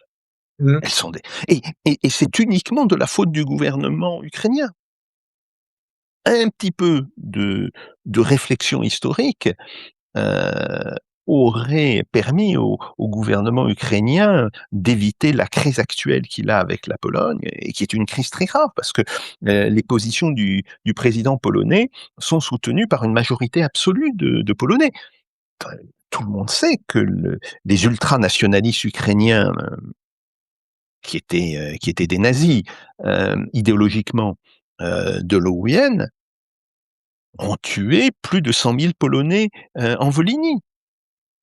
Mmh. Elles sont dé et c'est uniquement de la faute du gouvernement ukrainien. Un petit peu de réflexion historique, heu, aurait permis au gouvernement ukrainien d'éviter la crise actuelle qu'il a avec la Pologne et qui est une crise très grave parce que, les positions du président polonais sont soutenues par une majorité absolue de Polonais. Tout le monde sait que les ultranationalistes ukrainiens, qui étaient des nazis, idéologiquement, de l'OUN, ont tué plus de 100 000 Polonais, en Volhynie.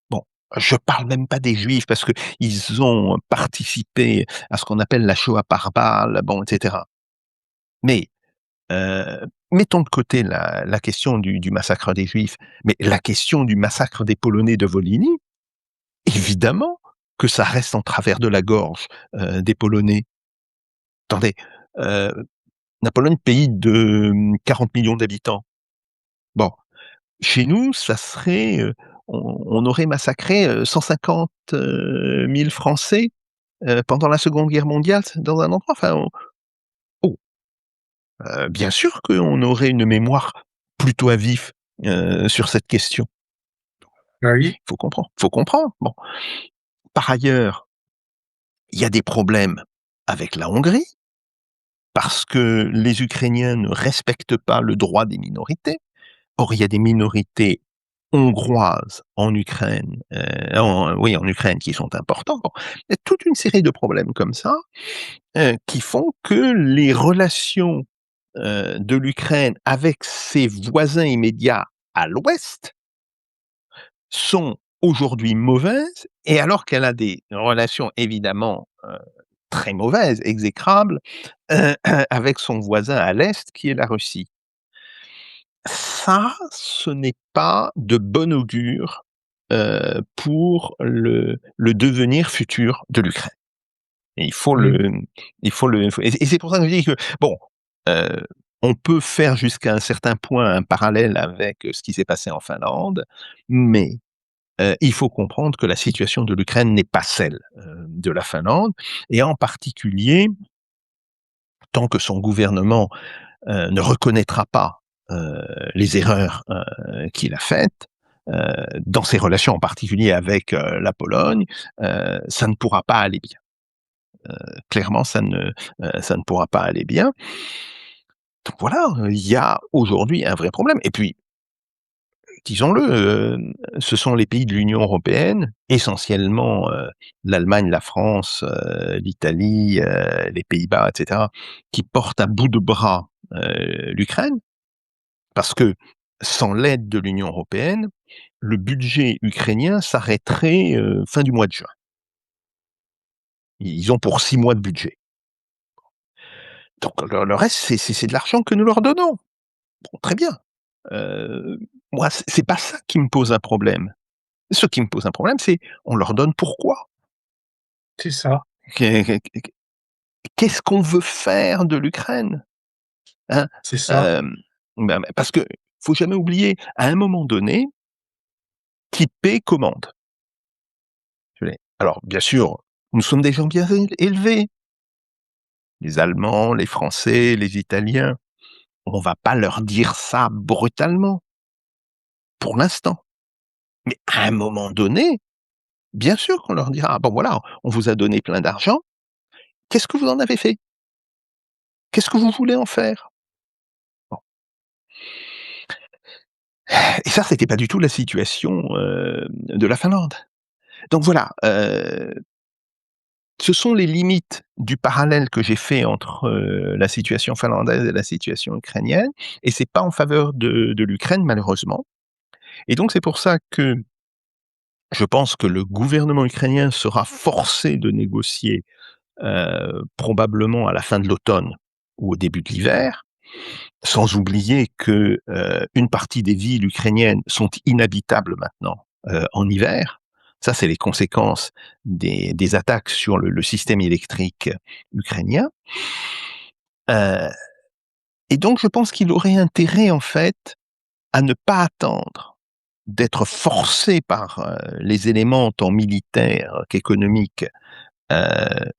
Bon, je parle même pas des Juifs parce qu'ils ont participé à ce qu'on appelle la Shoah par balle, bon, et cetera. Mais, mettons de côté la question du massacre des Juifs, mais la question du massacre des Polonais de Volhynie, évidemment que ça reste en travers de la gorge, des Polonais. Attendez, heu, la Pologne, pays de, 40 millions d'habitants. Bon, chez nous, ça serait, on aurait massacré, 150 000 Français, pendant la Seconde Guerre mondiale dans un endroit, enfin on oh, bien sûr qu'on aurait une mémoire plutôt à vif, sur cette question. Bah oui. Faut comprendre. Bon, par ailleurs, il y a des problèmes avec la Hongrie, parce que les Ukrainiens ne respectent pas le droit des minorités. Or, il y a des minorités hongroises en Ukraine, en Ukraine qui sont importants. Bon, il y a toute une série de problèmes comme ça, qui font que les relations, de l'Ukraine avec ses voisins immédiats à l'ouest sont aujourd'hui mauvaises, et alors qu'elle a des relations évidemment, très mauvaises, exécrables, avec son voisin à l'est qui est la Russie. Ça, ce n'est pas de bon augure, pour le devenir futur de l'Ukraine. Et Mmh. et c'est pour ça que je dis que bon, heu, on peut faire jusqu'à un certain point un parallèle avec, ce qui s'est passé en Finlande, mais, il faut comprendre que la situation de l'Ukraine n'est pas celle, de la Finlande, et en particulier tant que son gouvernement, ne reconnaîtra pas, les erreurs, qu'il a faites, dans ses relations, en particulier avec, la Pologne, ça ne pourra pas aller bien. Clairement, ça ne pourra pas aller bien. Donc voilà, il y a aujourd'hui un vrai problème et puis, disons-le, ce sont les pays de l'Union européenne, essentiellement, l'Allemagne, la France, l'Italie, les Pays-Bas et cetera, qui portent à bout de bras, l'Ukraine. Parce que sans l'aide de l'Union européenne, le budget ukrainien s'arrêterait, fin du mois de juin. Ils ont pour 6 mois de budget. Donc le reste, c'est de l'argent que nous leur donnons. Bon, très bien. Heu, Moi, c'est pas ça qui me pose un problème. Ce qui me pose un problème, c'est on leur donne pourquoi? C'est ça, Qu'est qu'est-ce qu'on veut faire de l'Ukraine? Hein? c'est ça, Hem, Parce que faut jamais oublier, à un moment donné, qui paie commande. Alors bien sûr, nous sommes des gens bien élevés, les Allemands, les Français, les Italiens. On va pas leur dire ça brutalement, pour l'instant. Mais à un moment donné, bien sûr qu'on leur dira: «Ah bon voilà, on vous a donné plein d'argent, qu'est-ce que vous en avez fait? Qu'est-ce que vous voulez en faire?» Bon, et ça, c'était pas du tout la situation, de la Finlande. Donc voilà, ce sont les limites du parallèle que j'ai fait entre, la situation finlandaise et la situation ukrainienne et c'est pas en faveur de l'Ukraine malheureusement et donc c'est pour ça que je pense que le gouvernement ukrainien sera forcé de négocier, probablement à la fin de l'automne ou au début de l'hiver. Sans oublier que, une partie des villes ukrainiennes sont inhabitables maintenant, en hiver. Ça, c'est les conséquences des attaques sur le système électrique ukrainien. Heu et donc je pense qu'il aurait intérêt, en fait, à ne pas attendre d'être forcé par, les éléments tant militaires qu'économiques, heu,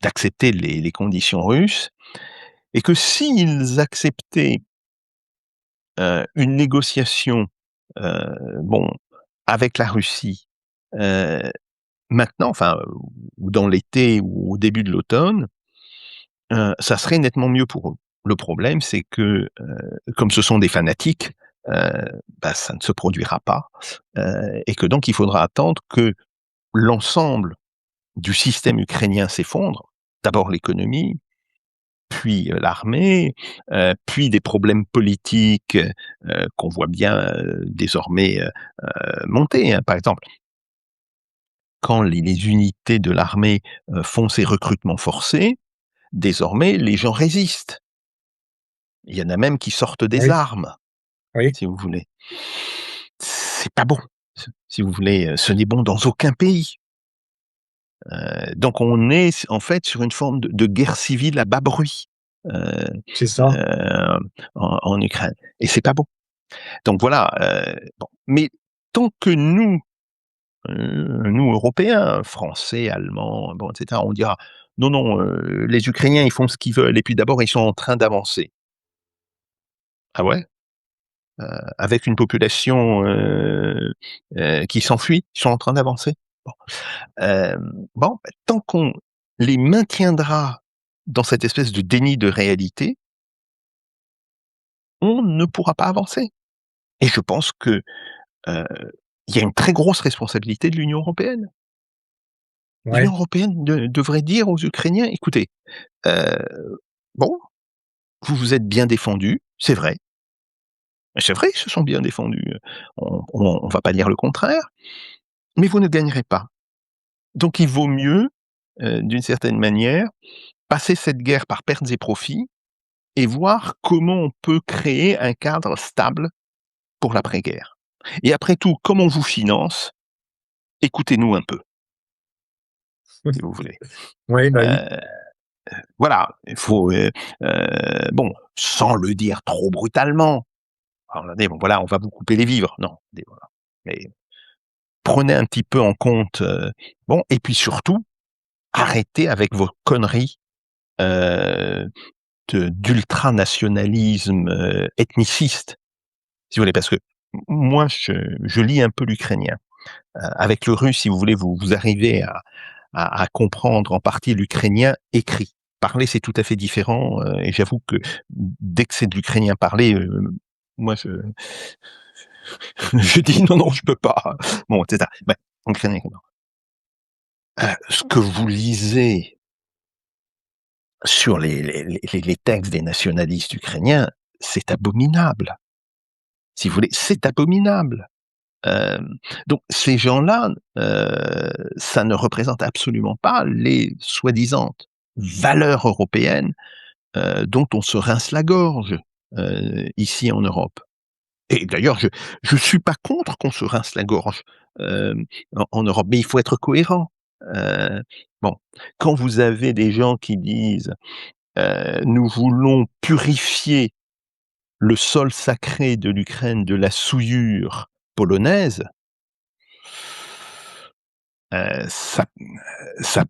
d'accepter les conditions russes et que s'ils acceptaient une négociation, bon, avec la Russie, heu, maintenant, enfin, ou dans l'été ou au début de l'automne, ça serait nettement mieux pour eux. Le problème, c'est que, comme ce sont des fanatiques, heu, ça ne se produira pas, et que donc il faudra attendre que l'ensemble du système ukrainien s'effondre. D'abord l'économie, puis, l'armée, puis des problèmes politiques, qu'on voit bien, désormais, monter, hein. Par exemple, quand les unités de l'armée, font ces recrutements forcés, désormais les gens résistent. Il y en a même qui sortent des oui, armes, oui, si vous voulez. C'est pas bon, si vous voulez, ce n'est bon dans aucun pays. Donc on est en fait sur une forme de guerre civile à bas bruit, heu c'est ça, en Ukraine et c'est pas bon. Donc voilà, bon, mais tant que nous Européens, Français, Allemands, bon et cetera, on dira: «Non, non, les Ukrainiens, ils font ce qu'ils veulent et puis d'abord ils sont en train d'avancer». Ah ouais? Avec une population, qui s'enfuit, ils sont en train d'avancer? Bon, bon, tant qu'on les maintiendra dans cette espèce de déni de réalité, on ne pourra pas avancer et je pense que, heu, il y a une très grosse responsabilité de l'Union européenne. L'Union ouais, européenne devrait dire aux Ukrainiens: «Écoutez, heu, bon, vous vous êtes bien défendus, c'est vrai. C'est vrai qu'ils se sont bien défendus, on va pas dire le contraire, mais vous ne gagnerez pas. Donc il vaut mieux, d'une certaine manière, passer cette guerre par pertes et profits et voir comment on peut créer un cadre stable pour l'après-guerre. Et après tout, comme on vous finance, écoutez-nous un peu, si vous voulez». oui, bah, oui, Heu, voilà, il faut, bon, sans le dire trop brutalement. Alors, dit: «Bon voilà, on va vous couper les vivres». Non, des voilà, mais prenez un petit peu en compte, bon et puis surtout, arrêtez avec vos conneries heu, d'ultranationalisme, ethniciste, si vous voulez. Parce que moi, je lis un peu l'ukrainien. Avec le russe, si vous voulez, vous arrivez à comprendre en partie l'ukrainien écrit. Parler, c'est tout à fait différent, et j'avoue que dès que c'est de l'ukrainien parlé, moi je dis: «Non, non, je peux pas». Bon, et cetera. Bah, ukrainien, ce que vous lisez sur les textes des nationalistes ukrainiens, c'est abominable. Si vous voulez, c'est abominable. Hem, donc ces gens-là, ça ne représente absolument pas les soi-disant valeurs européennes, dont on se rince la gorge, ici en Europe. Et d'ailleurs, je suis pas contre qu'on se rince la gorge, en Europe, mais il faut être cohérent. Heu, bon, quand vous avez des gens qui disent, «Nous voulons purifier le sol sacré de l'Ukraine de la souillure polonaise», ça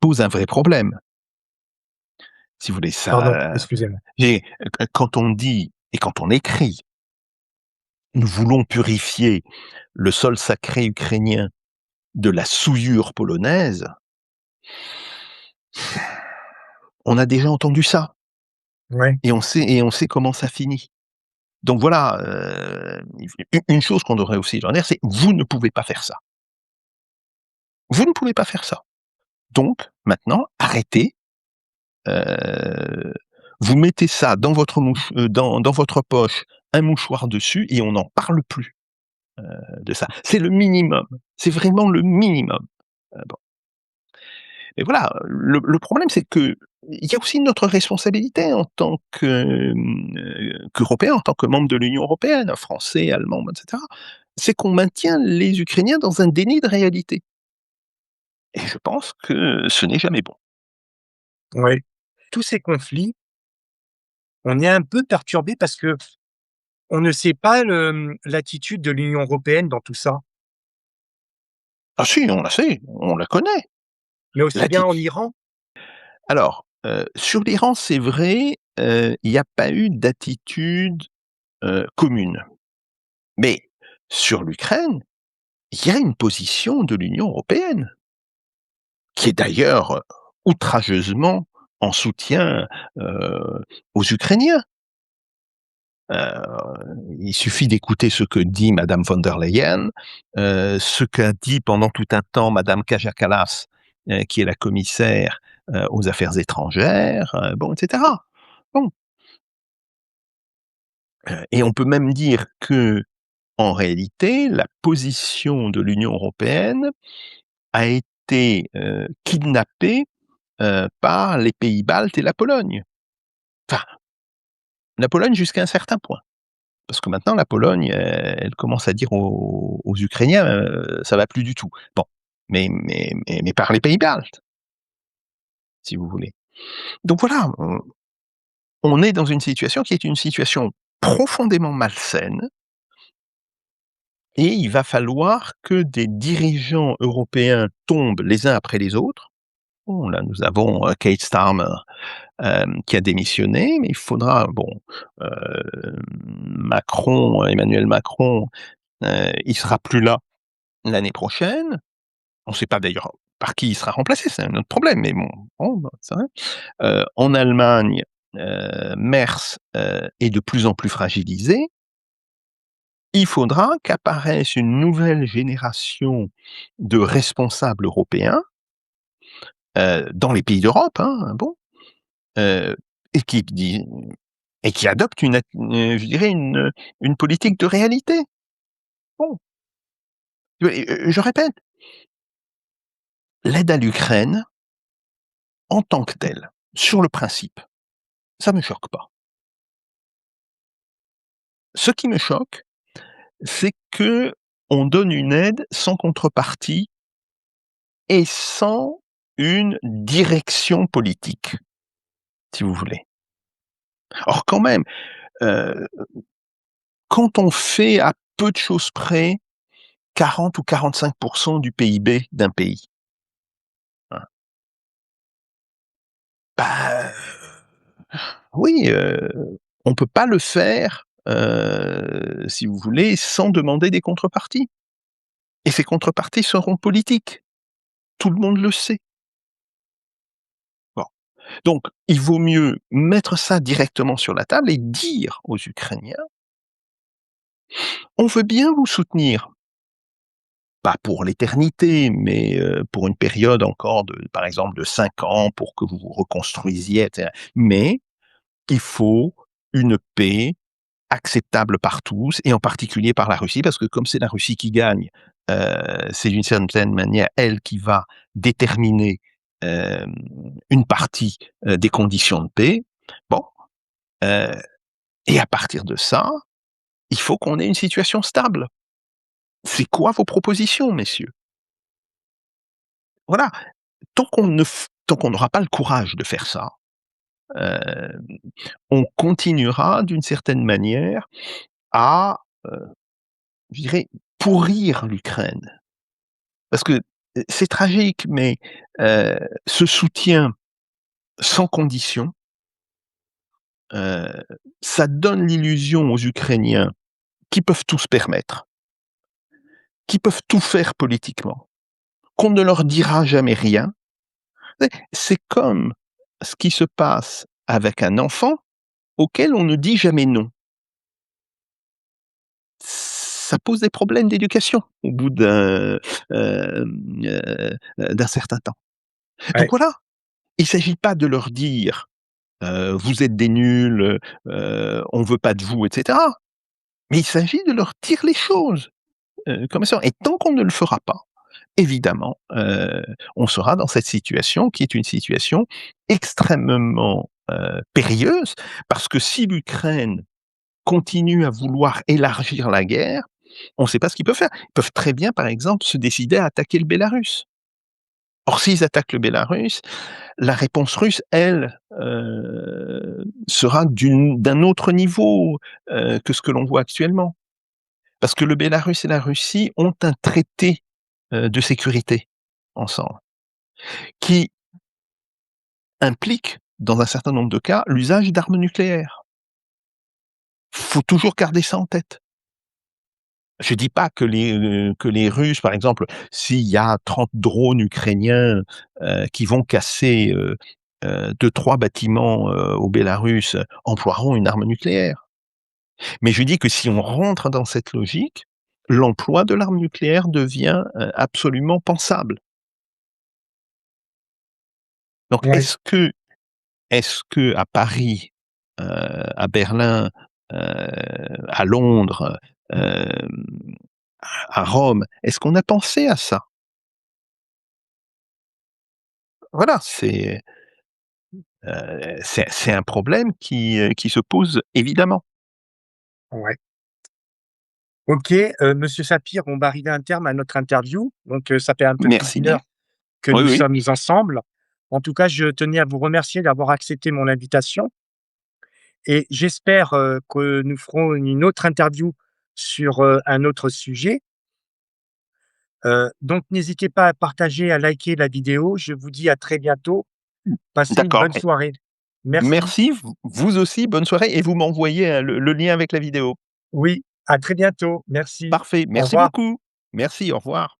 pose un vrai problème. Si vous voulez, Pardon, ça excusez-moi. et quand on dit et quand on écrit: «Nous voulons purifier le sol sacré ukrainien de la souillure polonaise», on a déjà entendu ça Ouais, et on sait comment ça finit. Donc voilà, une chose qu'on devrait aussi leur dire, c'est: «Vous ne pouvez pas faire ça. Vous ne pouvez pas faire ça. Donc maintenant, arrêtez, heu, vous mettez ça dans votre dans votre poche, un mouchoir dessus et on n'en parle plus, de ça». C'est le minimum, c'est vraiment le minimum. Bon, et voilà, le problème, c'est qu'il y a aussi notre responsabilité en tant qu'Européens, en tant que membres de l'Union européenne, Français, Allemands, et cetera. C'est qu'on maintient les Ukrainiens dans un déni de réalité et je pense que ce n'est jamais bon. ouais. Tous ces conflits, on est un peu perturbé parce que on ne sait pas l'attitude de l'Union européenne dans tout ça, Ah si, on la sait, on la connaît. mais aussi bien L'atti en Iran. alors, sur l'Iran, c'est vrai, il n'y a pas eu d'attitude, commune. Mais sur l'Ukraine, il y a une position de l'Union européenne, qui est d'ailleurs, outrageusement en soutien, heu, aux Ukrainiens. Il suffit d'écouter ce que dit madame von der Leyen, ce qu'a dit pendant tout un temps madame Kaja Kallas, qui est la commissaire, aux affaires étrangères, bon, et cetera. Bon, et on peut même dire que, en réalité, la position de l'Union européenne a été, kidnappée, par les pays baltes et la Pologne. Enfin, la Pologne jusqu'à un certain point. Parce que maintenant la Pologne, elle commence à dire aux Ukrainiens, «Ça va plus du tout». Bon, mais par les pays baltes, si vous voulez. Donc voilà, on est dans une situation qui est une situation profondément malsaine et il va falloir que des dirigeants européens tombent les uns après les autres. Bon, là, nous avons, Keir Starmer, qui a démissionné, mais il faudra bon, Emmanuel Macron, il sera plus là l'année prochaine. On ne sait pas d'ailleurs par qui il sera remplacé, c'est un autre problème, mais bon, bah, c'est vrai. En Allemagne, Merz, est de plus en plus fragilisé. Il faudra qu'apparaisse une nouvelle génération de responsables européens, dans les pays d'Europe, hein, bon, heu et qui dit et qui adopte je dirais une politique de réalité. Bon, je répète, l'aide à l'Ukraine, en tant que telle, sur le principe, ça me choque pas. Ce qui me choque, c'est que on donne une aide sans contrepartie et sans une direction politique, si vous voulez. Or quand même, heu, quand on fait à peu de choses près 40 ou 45 du PIB d'un pays, hein, bah, Oui, on peut pas le faire, si vous voulez, sans demander des contreparties et ces contreparties seront politiques. Tout le monde le sait. Bon, donc il vaut mieux mettre ça directement sur la table et dire aux Ukrainiens: «On veut bien vous soutenir, pas pour l'éternité, mais pour une période encore de par exemple de 5 ans pour que vous vous reconstruisiez et cetera. Mais il faut une paix acceptable par tous et en particulier par la Russie, parce que comme c'est la Russie qui gagne, c'est d'une certaine manière elle qui va déterminer, hem, une partie, des conditions de paix. Bon, heu et à partir de ça, il faut qu'on ait une situation stable. C'est quoi vos propositions, messieurs?» Voilà, tant qu'on n'aura pas le courage de faire ça, heu, on continuera d'une certaine manière à, je dirais, pourrir l'Ukraine. Parce que, c'est tragique, mais, heu, ce soutien sans condition, heu, ça donne l'illusion aux Ukrainiens qu'ils peuvent tout se permettre, qu'ils peuvent tout faire politiquement, qu'on ne leur dira jamais rien. C'est comme ce qui se passe avec un enfant auquel on ne dit jamais non. Ça pose des problèmes d'éducation au bout d'un certain temps. Donc Ouais, voilà, il ne s'agit pas de leur dire: «Vous êtes des nuls, on veut pas de vous» et cetera. Mais il s'agit de leur dire les choses, comme elles sont et tant qu'on ne le fera pas, évidemment, on sera dans cette situation qui est une situation extrêmement, périlleuse parce que si l'Ukraine continue à vouloir élargir la guerre, on ne sait pas ce qu'ils peuvent faire. Ils peuvent très bien, par exemple, se décider à attaquer le Bélarus. Or s'ils attaquent le Bélarus, la réponse russe, elle, sera d'un autre niveau, que ce que l'on voit actuellement. Parce que le Bélarus et la Russie ont un traité, de sécurité ensemble, qui implique, dans un certain nombre de cas, l'usage d'armes nucléaires. Faut toujours garder ça en tête. Je dis pas que les Russes, par exemple, s'il y a 30 drones ukrainiens, qui vont casser, 2-3 bâtiments, au Bélarus, emploieront une arme nucléaire. Mais je dis que si on rentre dans cette logique, l'emploi de l'arme nucléaire devient, absolument pensable. Donc ouais, est-ce qu'à Paris, à Berlin, à Londres, hem, à Rome, est-ce qu'on a pensé à ça? Voilà, c'est un problème qui se pose évidemment. ouais. OK, monsieur Sapir, on va arriver à un terme à notre interview. Donc, ça fait un peu plus Merci d'une bien. heure que Oui, nous oui. sommes ensemble. En tout cas, je tenais à vous remercier d'avoir accepté mon invitation et j'espère, que nous ferons une autre interview sur, un autre sujet. Donc n'hésitez pas à partager, à liker la vidéo. Je vous dis à très bientôt. Passez une D'accord bonne et soirée. Merci. merci, vous aussi, bonne soirée et vous m'envoyez, le lien avec la vidéo. Oui, à très bientôt. Merci. Parfait, Au merci revoir. beaucoup. Merci, au revoir.